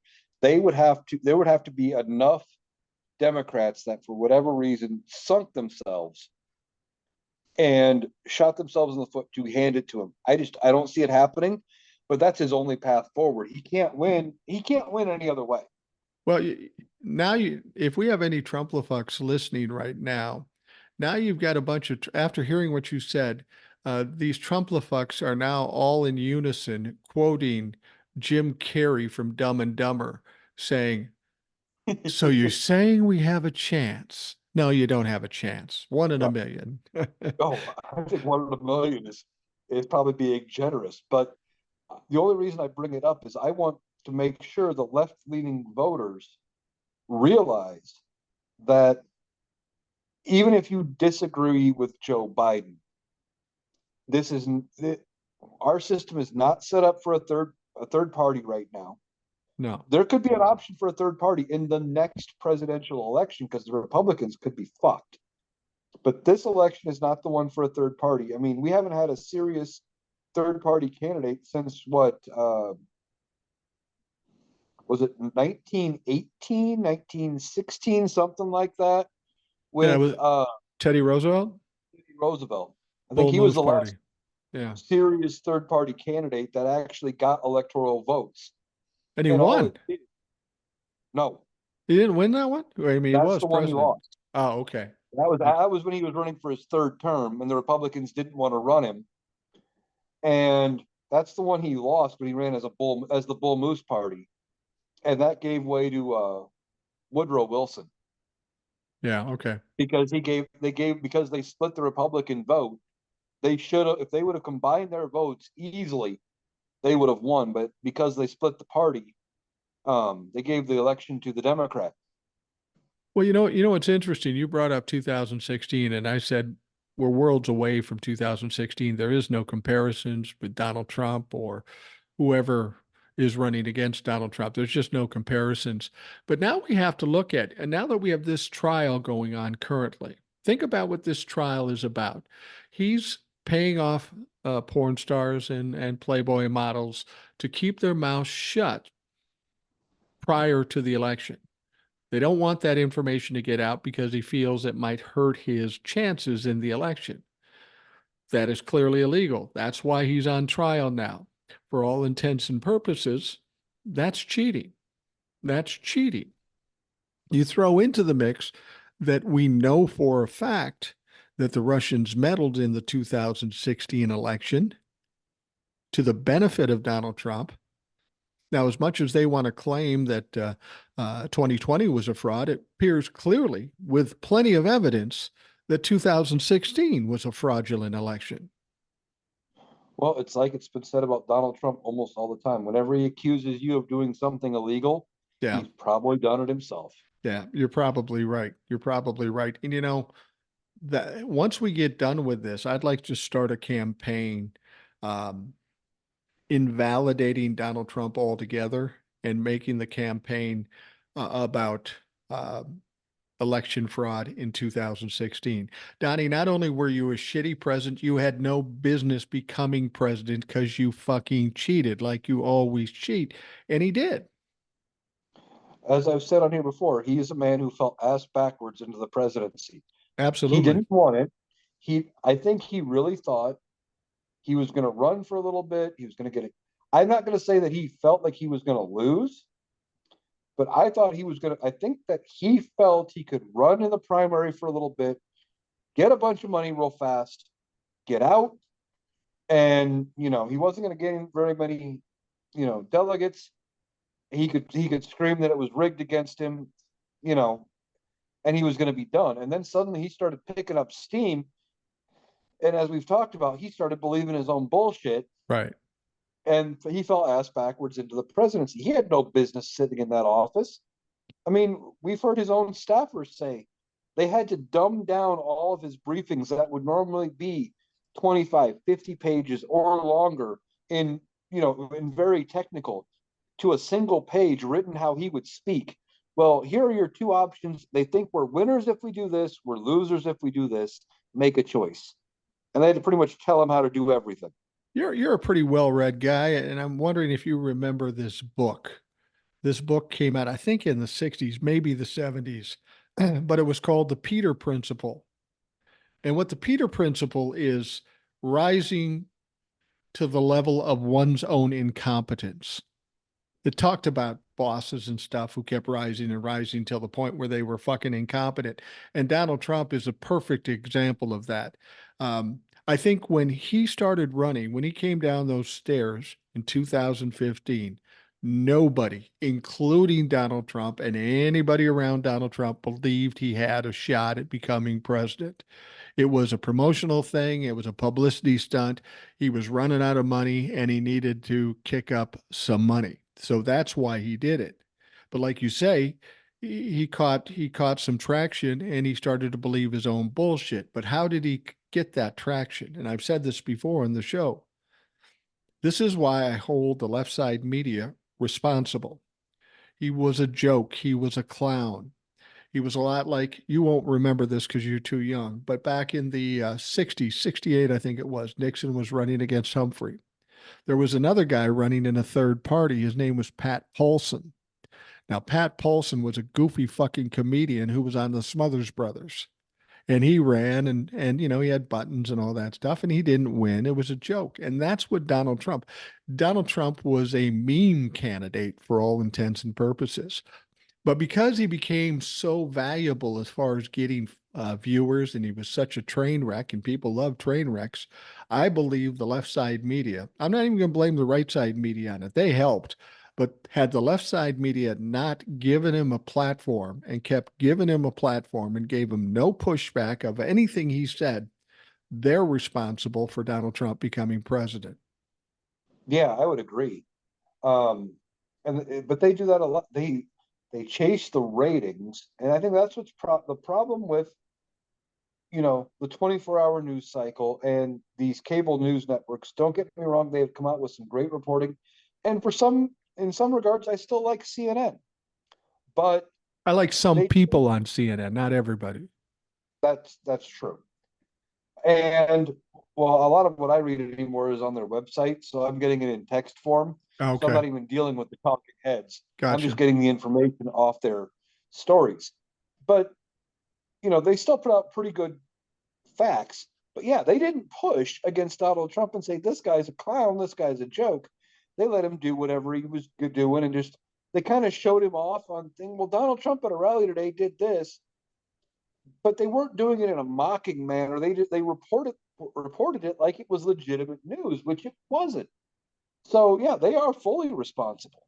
There would have to be enough Democrats that for whatever reason sunk themselves and shot themselves in the foot to hand it to him. I don't see it happening, but that's his only path forward. He can't win. He can't win any other way. Well, if we have any Trumplafucks listening right now, now you've got a bunch of, after hearing what you said, these Trumplafucks are now all in unison quoting Jim Carrey from Dumb and Dumber saying, so you're saying we have a chance? No, you don't have a chance. One in a million. Oh, I think 1 in a million is probably being generous. But the only reason I bring it up is I want to make sure the left leaning voters realize that even if you disagree with Joe Biden, this is our system is not set up for a third party right now. No. There could be an option for a third party in the next presidential election because the Republicans could be fucked. But this election is not the one for a third party. I mean, we haven't had a serious third party candidate since what, was it 1918, 1916, something like that, Yeah, it with was Teddy Roosevelt, Roosevelt. I think Bull he was Moose the last Party. Yeah. serious third party candidate that actually got electoral votes. And he And all won. it did, no, He didn't win that one? I mean, he that's was the one he president. lost. Oh, okay. That was when he was running for his third term, and the Republicans didn't want to run him. And that's the one he lost when he ran as the Bull Moose Party, and that gave way to Woodrow Wilson, Yeah, okay. because because they split the Republican vote. They should have, if they would have combined their votes easily, they would have won. But because they split the party, they gave the election to the Democrat. Well, it's interesting. You brought up 2016, and I said we're worlds away from 2016. There is no comparisons with Donald Trump or whoever is running against Donald Trump. There's just no comparisons. But now we have to look at, and now that we have this trial going on currently, think about what this trial is about. He's paying off porn stars and Playboy models to keep their mouths shut prior to the election. They don't want that information to get out because he feels it might hurt his chances in the election. That is clearly illegal. That's why he's on trial now. For all intents and purposes, that's cheating. That's cheating. You throw into the mix that we know for a fact that the Russians meddled in the 2016 election to the benefit of Donald Trump. Now, as much as they want to claim that 2020 was a fraud, it appears clearly with plenty of evidence that 2016 was a fraudulent election. Well, it's like it's been said about Donald Trump almost all the time. Whenever he accuses you of doing something illegal, Yeah, he's probably done it himself. yeah, you're probably right. You're probably right. And that once we get done with this, I'd like to start a campaign um, invalidating Donald Trump altogether and making the campaign about uh, election fraud in 2016. Donnie, not only were you a shitty president, you had no business becoming president because you fucking cheated like you always cheat. And he did. As I've said on here before, he is a man who fell ass backwards into the presidency. He Absolutely. didn't want it. I think he really thought he was going to run for a little bit. He was going to get it. I'm not going to say that he felt like he was going to lose, but I thought he was going to. I think that he felt he could run in the primary for a little bit, get a bunch of money real fast, get out, and he wasn't going to gain very many delegates. He could scream that it was rigged against him, you know, and he was going to be done. And then suddenly he started picking up steam, and as we've talked about, he started believing his own bullshit, Right. and he fell ass backwards into the presidency. He had no business sitting in that office. I mean, we've heard his own staffers say they had to dumb down all of his briefings that would normally be 25, 50 pages or longer in very technical to a single page written how he would speak. Well, here are your two options. They think we're winners if we do this, we're losers if we do this. Make a choice. And they had to pretty much tell him how to do everything. You're a pretty well-read guy, and I'm wondering if you remember this book. This book came out, I think, in the 60s, maybe the 70s, but it was called The Peter Principle. And what the Peter Principle is rising to the level of one's own incompetence. It talked about bosses and stuff who kept rising and rising till the point where they were fucking incompetent. And Donald Trump is a perfect example of that. I think when he started running, when he came down those stairs in 2015, nobody, including Donald Trump and anybody around Donald Trump, believed he had a shot at becoming president. It was a promotional thing, it was a publicity stunt. He was running out of money and he needed to kick up some money. So that's why he did it. But like you say, he caught some traction and he started to believe his own bullshit. But how did he get that traction? And I've said this before in the show. This is why I hold the left side media responsible. He was a joke. He was a clown. He was a lot like, you won't remember this because you're too young, but back in the 60s, 68, I think it was, Nixon was running against Humphrey. There was another guy running in a third party. His name was Pat Paulson. Now, Pat Paulson was a goofy fucking comedian who was on the Smothers Brothers. And he ran and he had buttons and all that stuff, and he didn't win. It was a joke. And that's what Donald Trump was a meme candidate for all intents and purposes. But because he became so valuable as far as getting viewers and he was such a train wreck and people love train wrecks, I believe the left side media, I'm not even going to blame the right side media on it. They helped. But had the left side media not given him a platform and kept giving him a platform and gave him no pushback of anything he said, they're responsible for Donald Trump becoming president. Yeah, I would agree. Um, but they do that a lot. They They chase the ratings, and I think that's what's the problem with, the 24-hour news cycle and these cable news networks. Don't get me wrong, they've come out with some great reporting, and in some regards, I still like CNN, but I like some they people on CNN, not everybody. that's true. And well, a lot of what I read anymore is on their website, so I'm getting it in text form. So I'm Okay, not even dealing with the talking heads. I'm just gotcha. getting the information off their stories. But they still put out pretty good facts. But yeah, they didn't push against Donald Trump and say this guy's a clown, this guy's a joke. They let him do whatever he was doing, and just they kind of showed him off on thing. Well, Donald Trump at a rally today did this, but they weren't doing it in a mocking manner. They reported it like it was legitimate news, which it wasn't. So yeah, they are fully responsible.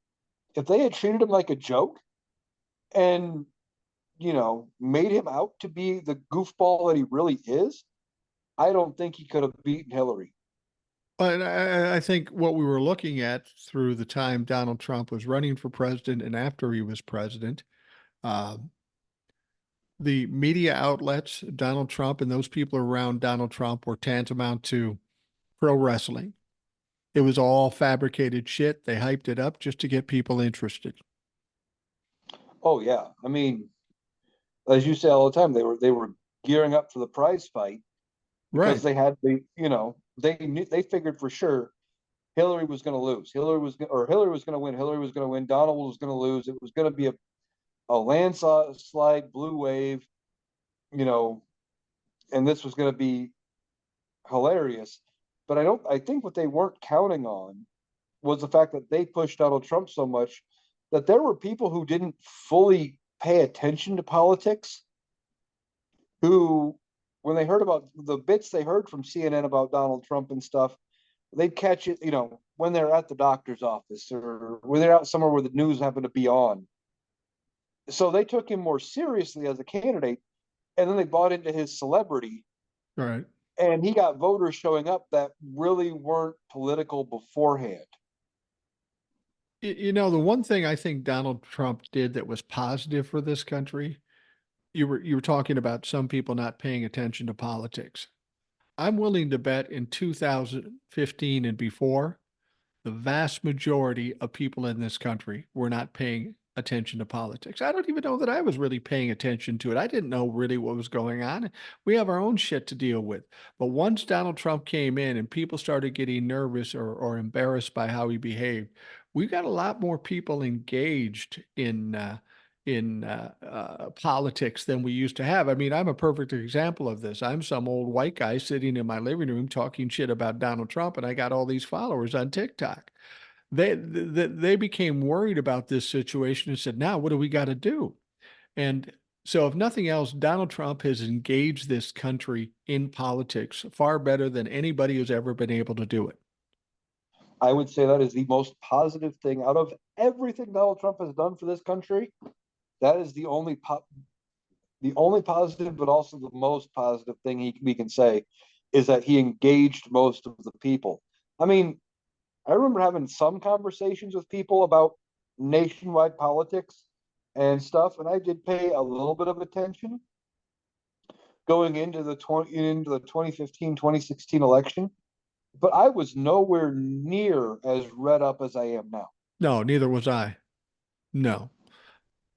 If they had treated him like a joke and made him out to be the goofball that he really is, I don't think he could have beaten Hillary. But I think what we were looking at through the time Donald Trump was running for president and after he was president, uh, the media outlets, Donald Trump and those people around Donald Trump were tantamount to pro wrestling. It was all fabricated shit. They hyped it up just to get people interested. Oh yeah, I mean, as you say all the time, they were gearing up for the prize fight because Right. they figured for sure Hillary was going to lose. Hillary was going to win. Hillary was going to win. Donald was going to lose. It was going to be a landslide blue wave, you know, and this was going to be hilarious. But I think what they weren't counting on was the fact that they pushed Donald Trump so much that there were people who didn't fully pay attention to politics who, when they heard about the bits they heard from CNN about Donald Trump and stuff, they'd catch it, when they're at the doctor's office or when they're out somewhere where the news happened to be on. So they took him more seriously as a candidate, and then they bought into his celebrity, Right. and he got voters showing up that really weren't political beforehand. The one thing I think Donald Trump did that was positive for this country, you were talking about some people not paying attention to politics. I'm willing to bet in 2015 and before, the vast majority of people in this country were not paying attention to politics. I don't even know that I was really paying attention to it. I didn't know really what was going on. We have our own shit to deal with. But once Donald Trump came in and people started getting nervous or embarrassed by how he behaved, we got a lot more people engaged in politics than we used to have. I mean, I'm a perfect example of this. I'm some old white guy sitting in my living room talking shit about Donald Trump, and I got all these followers on TikTok. They became worried about this situation and said, "Now, what do we got to do?" And so, if nothing else, Donald Trump has engaged this country in politics far better than anybody who's ever been able to do it. I would say that is the most positive thing out of everything Donald Trump has done for this country. That is the only positive, but also the most positive thing we can say is that he engaged most of the people. I mean, I remember having some conversations with people about nationwide politics and stuff, and I did pay a little bit of attention going into the 2015 2016 election, but I was nowhere near as read up as I am now. No, neither was I. No.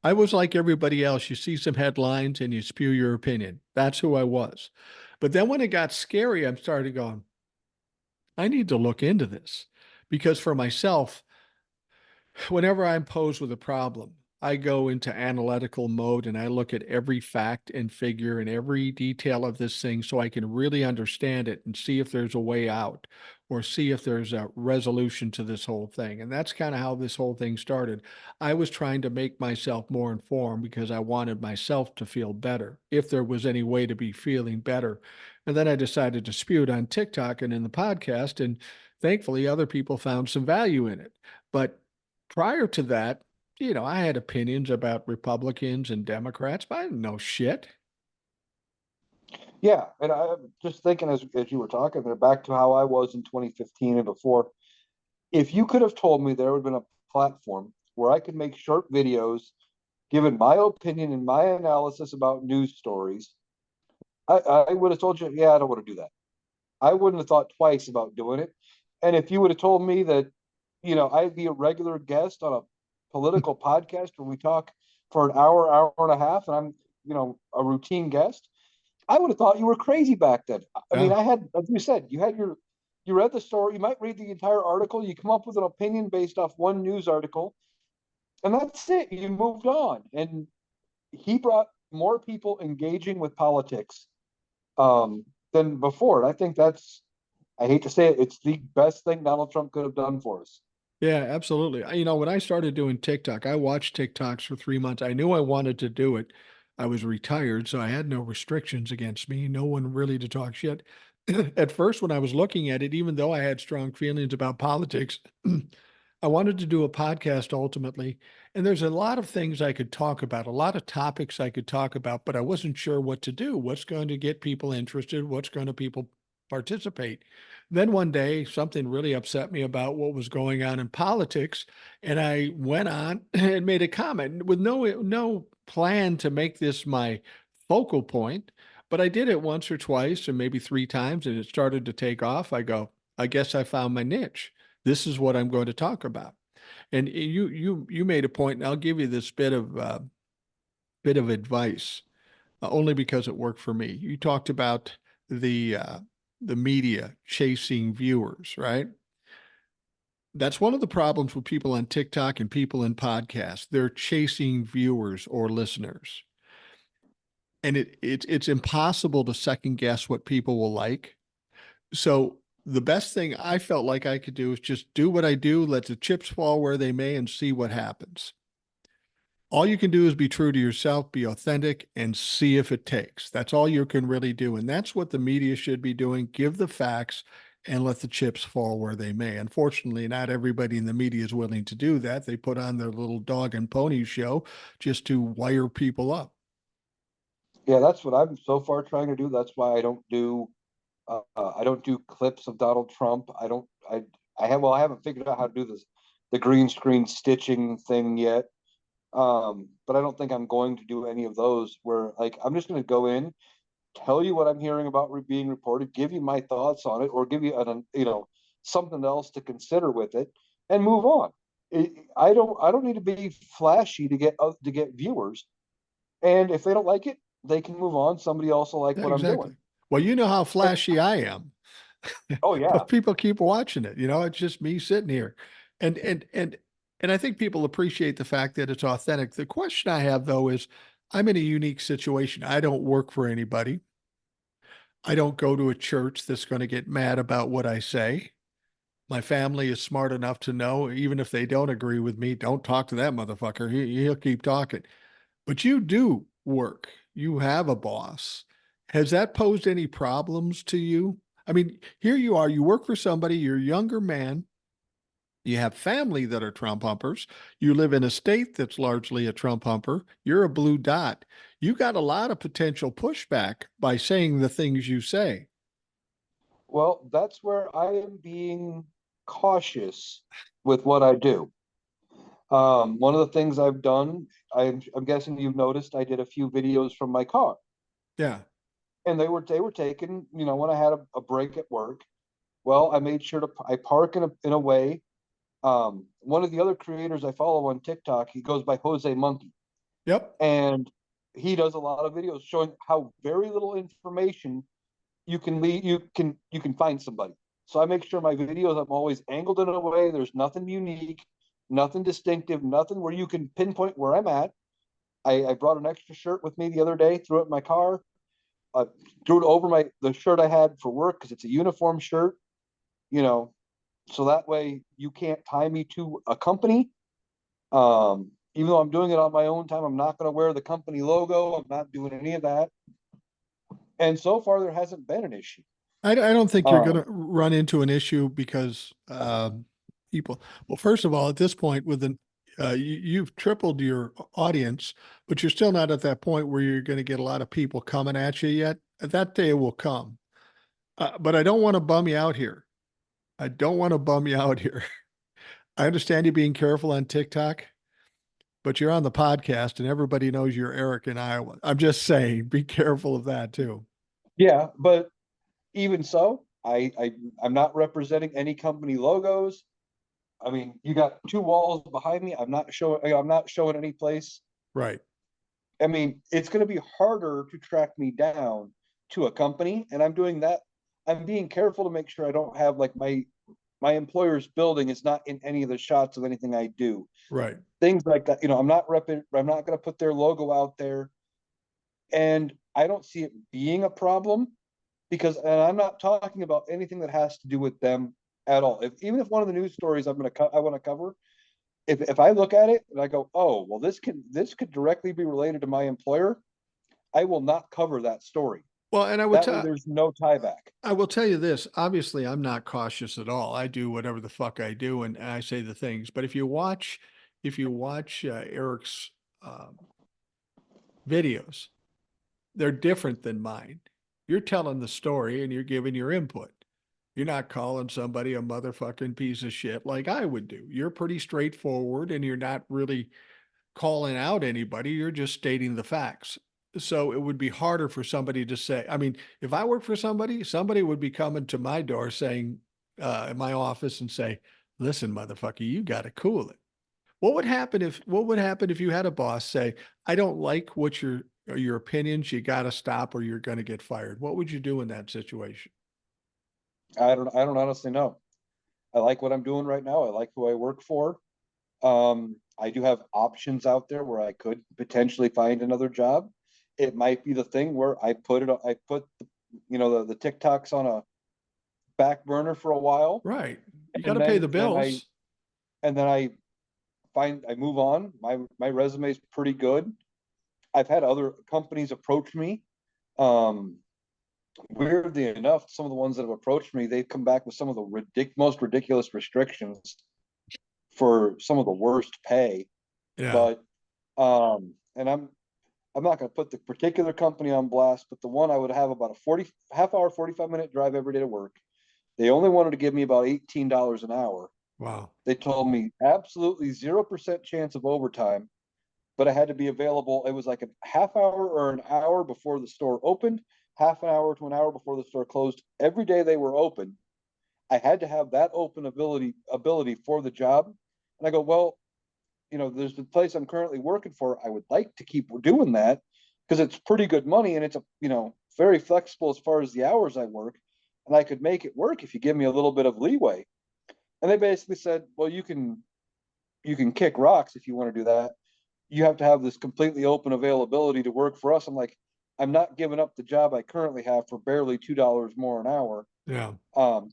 I was like everybody else. You see some headlines and you spew your opinion. That's who I was. But then when it got scary, I started going, I need to look into this because for myself, whenever I'm posed with a problem, I go into analytical mode and I look at every fact and figure and every detail of this thing so I can really understand it and see if there's a way out or see if there's a resolution to this whole thing. And that's kind of how this whole thing started. I was trying to make myself more informed because I wanted myself to feel better, if there was any way to be feeling better. And then I decided to spew it on TikTok and in the podcast. And thankfully, other people found some value in it. But prior to that, I had opinions about Republicans and Democrats, but I didn't know shit. Yeah, and I'm just thinking as you were talking there, back to how I was in 2015 and before. If you could have told me there would have been a platform where I could make short videos given my opinion and my analysis about news stories, I would have told you, yeah, I don't want to do that. I wouldn't have thought twice about doing it. And if you would have told me that, I'd be a regular guest on a political podcast where we talk for an hour, hour and a half, and I'm, a routine guest, I would have thought you were crazy back then. I mean, Yeah. I had, as you said, you read the story, you might read the entire article, you come up with an opinion based off one news article, and that's it. You moved on. And he brought more people engaging with politics than before. And I think I hate to say it, it's the best thing Donald Trump could have done for us. Yeah, absolutely. When I started doing TikTok, I watched TikToks for 3 months. I knew I wanted to do it. I was retired, so I had no restrictions against me, no one really to talk shit. At first, when I was looking at it, even though I had strong feelings about politics, I wanted to do a podcast ultimately. And there's a lot of things I could talk about, a lot of topics I could talk about, but I wasn't sure what to do. What's going to get people interested? What's going to people participate? Then one day, something really upset me about what was going on in politics, and I went on and made a comment with no plan to make this my focal point. But I did it once or twice, or maybe three times, and it started to take off. I go, I guess I found my niche. This is what I'm going to talk about. And you made a point, and I'll give you this bit of advice, only because it worked for me. You talked about the uh, the media chasing viewers, right? That's one of the problems with people on TikTok and people in podcasts. They're chasing viewers or listeners, and it's impossible to second guess what people will like. So the best thing I felt like I could do is just do what I do, let the chips fall where they may, and see what happens. All you can do is be true to yourself, be authentic, and see if it takes. That's all you can really do. And that's what the media should be doing. Give the facts and let the chips fall where they may. Unfortunately, not everybody in the media is willing to do that. They put on their little dog and pony show just to wire people up. Yeah, that's what I'm so far trying to do. That's why I don't do clips of Donald Trump. I haven't figured out how to do this, the green screen stitching thing yet. But I don't think I'm going to do any of those where like I'm just going to go in, tell you what I'm hearing about being reported, give you my thoughts on it, or give you something else to consider with it, and move on. I don't need to be flashy to get viewers, and if they don't like it, they can move on. Somebody else will like Yeah, what I'm doing. exactly. Well, you know how flashy I am. Oh yeah. But people keep watching it. It's just me sitting here. And and and and I think people appreciate the fact that it's authentic. The question I have though is I'm in a unique situation. I don't work for anybody. I don't go to a church that's going to get mad about what I say. My family is smart enough to know, even if they don't agree with me, don't talk to that motherfucker. He'll keep talking. But you do work. You have a boss. Has that posed any problems to you? I mean, here you are, you work for somebody, you're a younger man, you have family that are Trump humpers, you live in a state that's largely a Trump humper, you're a blue dot. You got a lot of potential pushback by saying the things you say. Well, that's where I am being cautious with what I do. One of the things I've done, I'm guessing you've noticed, I did a few videos from my car, Yeah. and they were taken, when I had a break at work. Well, I made sure to I park in a way. One of the other creators I follow on TikTok, he goes by Jose Monkey, Yep. and he does a lot of videos showing how very little information you can find somebody. So I make sure my videos I'm always angled in a way there's nothing unique, nothing distinctive, nothing where you can pinpoint where I'm at. I brought an extra shirt with me the other day, threw it in my car, threw it over the shirt I had for work because it's a uniform shirt, you know, so that way you can't tie me to a company. Even though I'm doing it on my own time, I'm not going to wear the company logo. I'm not doing any of that. And so far, there hasn't been an issue. I don't think you're going Um, to run into an issue because people, well, first of all, at this point, you've tripled your audience, but you're still not at that point where you're going to get a lot of people coming at you yet. That day will come. But I don't want to bum you out here. I don't want to bum you out here. I understand you being careful on TikTok. but you're on the podcast and everybody knows you're Eric in Iowa. I'm just saying, be careful of that too. Yeah, but even so, I'm not representing any company logos. I mean, you got two walls behind me. I'm not showing any place. Right. I mean, it's going to be harder to track me down to a company, and I'm doing that. I'm being careful to make sure I don't have like my employer's building is not in any of the shots of anything I do. Right. Things like that. I'm not going to put their logo out there, and I don't see it being a problem because, and I'm not talking about anything that has to do with them at all. Even if one of the news stories I want to cover, if I look at it and I go, oh well, this could directly be related to my employer, I will not cover that story. Well, and That way, there's no tie back. I will tell you this. Obviously, I'm not cautious at all. I do whatever the fuck I do, and I say the things. But if you watch Eric's videos, they're different than mine. You're telling the story and you're giving your input. You're not calling somebody a motherfucking piece of shit like I would do. You're pretty straightforward and you're not really calling out anybody. You're just stating the facts. So it would be harder for somebody to say, I mean, if I worked for somebody, somebody would be coming to my door saying, in my office and say, listen, motherfucker, you got to cool it. What would happen if you had a boss say, I don't like what your opinions, you got to stop or you're going to get fired? What would you do in that situation? I don't honestly know. I like what I'm doing right now. I like who I work for. I do have options out there where I could potentially find another job. It might be the thing where I put the TikToks on a back burner for a while, Right. You got and to pay then the bills. I move on. My resume is pretty good. I've had other companies approach me. Um, Weirdly enough, some of the ones that have approached me, they've come back with some of the most ridiculous restrictions for some of the worst pay. Yeah. But and I'm not going to put the particular company on blast, but the one I would have about a 40 half hour, 45-minute drive every day to work. They only wanted to give me about $18 an hour. Wow. They told me absolutely 0% chance of overtime, but I had to be available. It was like a half hour or an hour before the store opened, half an hour to an hour before the store closed. Every day they were open, I had to have that open ability for the job. And I go, well, there's the place I'm currently working for. I would like to keep doing that because it's pretty good money and it's very flexible as far as the hours I work, and I could make it work if you give me a little bit of leeway. And they basically said, well, you can kick rocks if you want to do that. You have to have this completely open availability to work for us. I'm like, I'm not giving up the job I currently have for barely $2 more an hour. Yeah.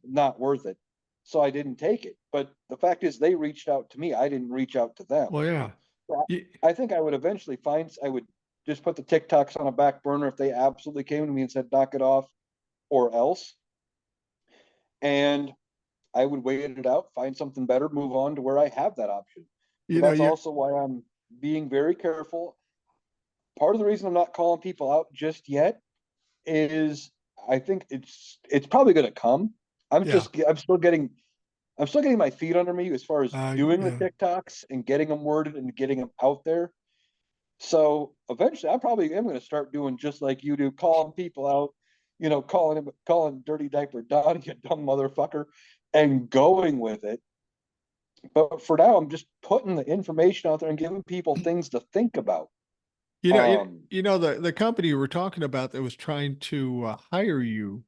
Not worth it. So I didn't take it. But the fact is, they reached out to me. I didn't reach out to them. Well, yeah. So You, I think I would eventually I would just put the TikToks on a back burner if they absolutely came to me and said, knock it off or else. And I would wait it out, find something better, move on to where I have that option. So you know, that's you're, also why I'm being very careful. Part of the reason I'm not calling people out just yet is I think it's probably going to come. I'm yeah. just I'm still getting my feet under me as far as doing the Yeah. TikToks and getting them worded and getting them out there. So eventually, I probably am going to start doing just like you do, calling people out, calling Dirty Diaper Don, you dumb motherfucker, and going with it. But for now, I'm just putting the information out there and giving people things to think about. You know, Um, the company you were talking about that was trying to hire you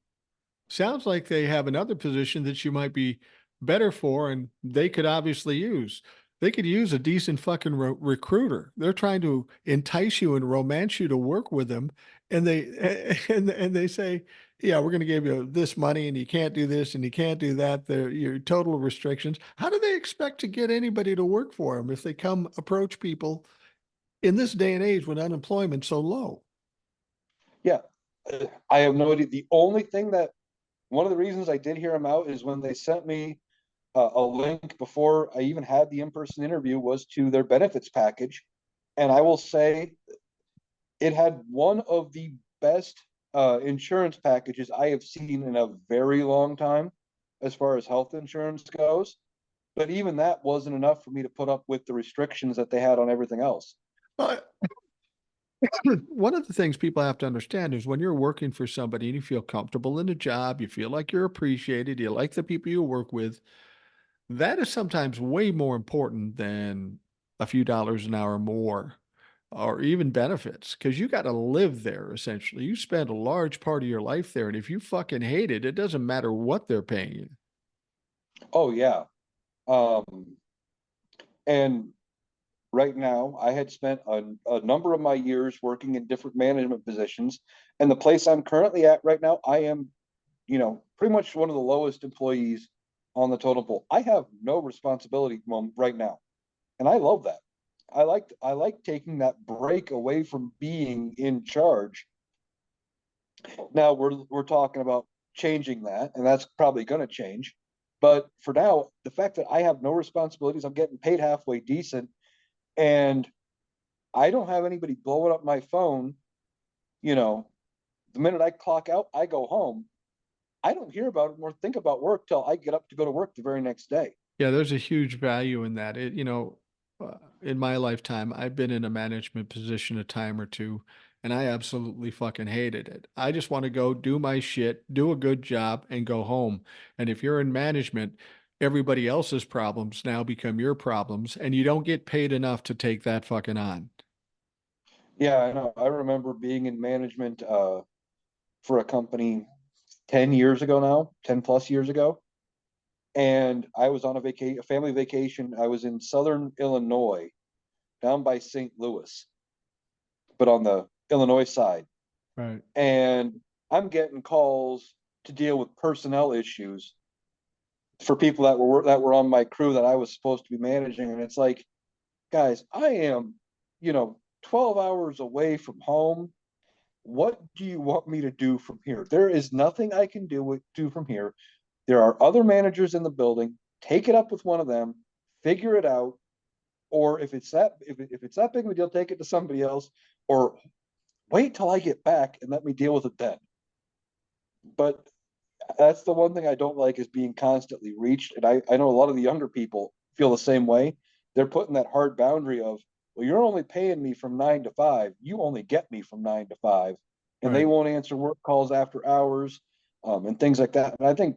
sounds like they have another position that you might be better for, and they could obviously use. They could use a decent fucking recruiter. They're trying to entice you and romance you to work with them, and they and they say, "Yeah, we're going to give you this money, and you can't do this, and you can't do that. They're your total restrictions." How do they expect to get anybody to work for them if they come approach people in this day and age when unemployment's so low? yeah, I have no idea. The only thing that one of the reasons I did hear them out is when they sent me a link before I even had the in-person interview was to their benefits package. And I will say it had one of the best insurance packages I have seen in a very long time as far as health insurance goes. But even that wasn't enough for me to put up with the restrictions that they had on everything else. But one of the things people have to understand is when you're working for somebody and you feel comfortable in a job, you feel like you're appreciated, you like the people you work with, that is sometimes way more important than a few dollars an hour more or even benefits because you got to live there essentially. You spend a large part of your life there. And if you fucking hate it, it doesn't matter what they're paying you. Oh yeah. Um, and right now, I had spent a number of my years working in different management positions, and the place I'm currently at right now, I am, pretty much one of the lowest employees on the totem pole. I have no responsibility right now, and I love that. I like taking that break away from being in charge. Now we're talking about changing that, and that's probably going to change. But for now, the fact that I have no responsibilities, I'm getting paid halfway decent, and I don't have anybody blowing up my phone. You know, the minute I clock out, I go home. I don't hear about it or think about work till I get up to go to work the very next day. Yeah, there's a huge value in that. In my lifetime, I've been in a management position a time or two, and I absolutely fucking hated it. I just want to go do my shit, do a good job, and go home. And if you're in management, everybody else's problems now become your problems, and you don't get paid enough to take that fucking on. Yeah, I know. I remember being in management for a company 10 years ago now, 10 plus years ago. And I was on a family vacation. I was in Southern Illinois, down by St. Louis, but on the Illinois side. Right. And I'm getting calls to deal with personnel issues for people that were on my crew that I was supposed to be managing. And it's like, guys, I am, 12 hours away from home. What do you want me to do from here? There is nothing I can do from here. There are other managers in the building. Take it up with one of them, figure it out, or if it's that big of a deal, take it to somebody else, or wait till I get back and let me deal with it then. But that's the one thing I don't like is being constantly reached. And I know a lot of the younger people feel the same way. They're putting that hard boundary of, well, you're only paying me from 9 to 5. You only get me from 9 to 5. And they Right. won't answer work calls after hours, and things like that. And I think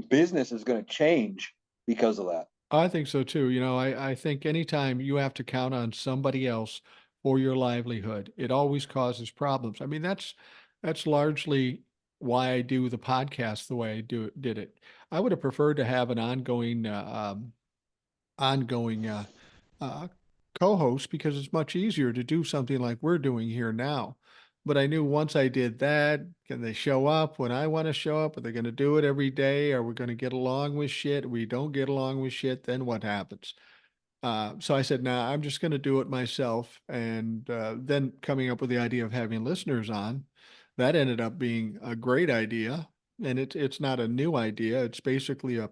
business is going to change because of that. I think so too. I think anytime you have to count on somebody else for your livelihood, it always causes problems. I mean, that's largely why I do the podcast the way did it. I would have preferred to have an ongoing uh, co-host because it's much easier to do something like we're doing here now. But I knew once I did that, can they show up when I want to show up? Are they going to do it every day? Are we going to get along with shit? We don't get along with shit, then what happens? So I said, nah, I'm just going to do it myself. And then coming up with the idea of having listeners on, that ended up being a great idea. And it's not a new idea. It's basically a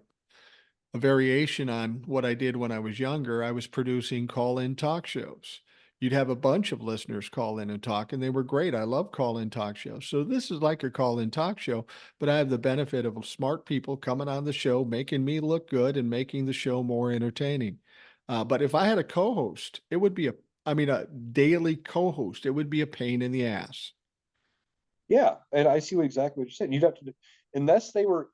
variation on what I did when I was younger. I was producing call-in talk shows. You'd have a bunch of listeners call in and talk, and they were great. I love call-in talk shows. So this is like a call-in talk show, but I have the benefit of smart people coming on the show, making me look good and making the show more entertaining. But if I had a co-host, it would be a daily co-host. It would be a pain in the ass. Yeah, and I see exactly what you're saying. You'd have to, unless they were,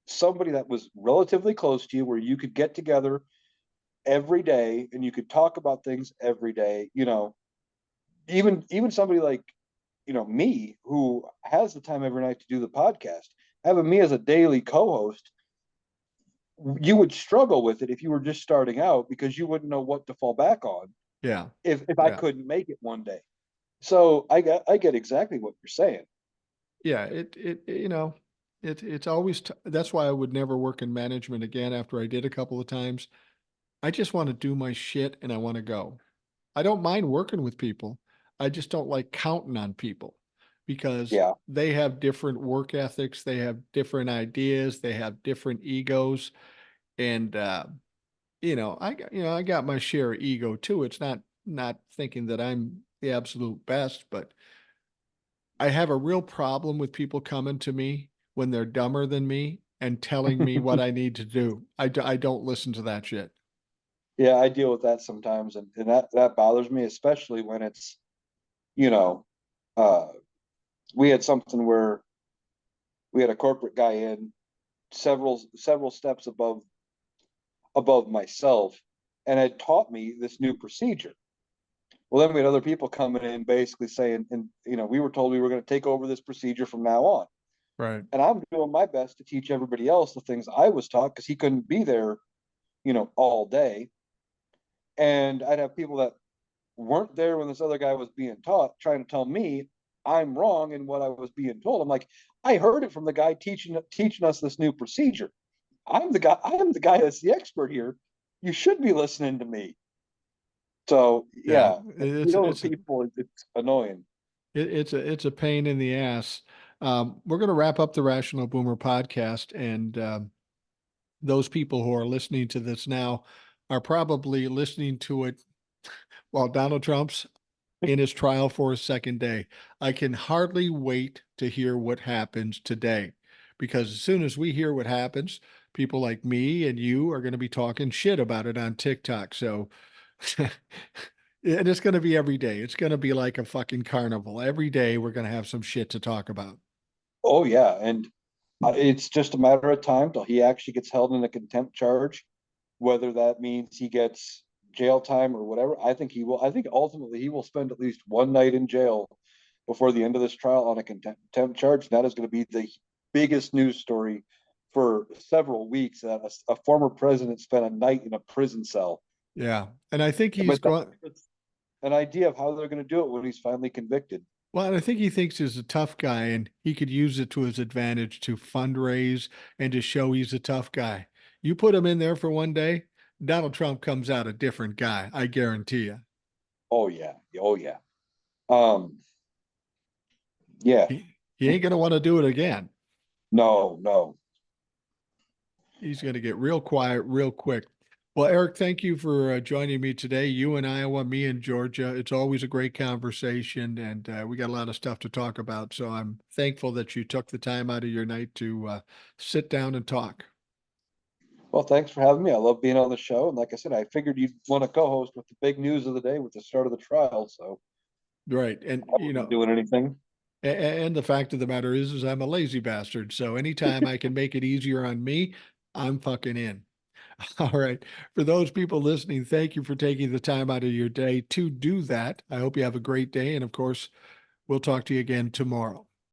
somebody that was relatively close to you, where you could get together every day and you could talk about things every day. Even somebody like me who has the time every night to do the podcast, having me as a daily co-host, you would struggle with it if you were just starting out because you wouldn't know what to fall back on Yeah. if I Yeah. couldn't make it one day. So I get exactly what you're saying. Yeah, it's always that's why I would never work in management again after I did a couple of times. I just want to do my shit and I want to go. I don't mind working with people. I just don't like counting on people because Yeah. they have different work ethics, they have different ideas, they have different egos, and I got my share of ego too. It's not thinking that I'm the absolute best, but I have a real problem with people coming to me when they're dumber than me and telling me what I need to do. I don't listen to that shit. Yeah, I deal with that sometimes, and that bothers me, especially when it's, you know, uh, we had something where we had a corporate guy in several steps above myself, and had taught me this new procedure. Well, then we had other people coming in basically saying, and we were told we were going to take over this procedure from now on. Right. And I'm doing my best to teach everybody else the things I was taught because he couldn't be there, all day. And I'd have people that weren't there when this other guy was being taught trying to tell me I'm wrong in what I was being told. I'm like, I heard it from the guy teaching us this new procedure. I'm the guy that's the expert here. You should be listening to me. So Yeah. yeah, with people, it's annoying. It's a pain in the ass. We're going to wrap up the Rational Boomer podcast, and those people who are listening to this now are probably listening to it while Donald Trump's in his trial for his second day. I can hardly wait to hear what happens today, because as soon as we hear what happens, people like me and you are going to be talking shit about it on TikTok. So, and it's going to be every day. It's going to be like a fucking carnival. Every day we're going to have some shit to talk about. Oh yeah, and it's just a matter of time till he actually gets held in a contempt charge, whether that means he gets jail time or whatever. I think he will. I think ultimately he will spend at least one night in jail before the end of this trial on a contempt charge. That is going to be the biggest news story for several weeks. That a former president spent a night in a prison cell. Yeah. And I think he's But going, that's an idea of how they're going to do it when he's finally convicted. well, and I think he thinks he's a tough guy and he could use it to his advantage to fundraise and to show he's a tough guy. You put him in there for one day, Donald Trump comes out a different guy. I guarantee you. Oh yeah. Oh yeah. Um. Yeah. He ain't going to want to do it again. No. No. He's going to get real quiet real quick. Well, Eric, thank you for joining me today. You in Iowa, me in Georgia. It's always a great conversation, and we got a lot of stuff to talk about. So I'm thankful that you took the time out of your night to sit down and talk. Well, thanks for having me. I love being on the show, and like I said, I figured you'd want to co-host with the big news of the day with the start of the trial. So Right. And, I wasn't doing anything. and the fact of the matter is I'm a lazy bastard. So anytime I can make it easier on me, I'm fucking in. All right. For those people listening, thank you for taking the time out of your day to do that. I hope you have a great day. And of course, we'll talk to you again tomorrow.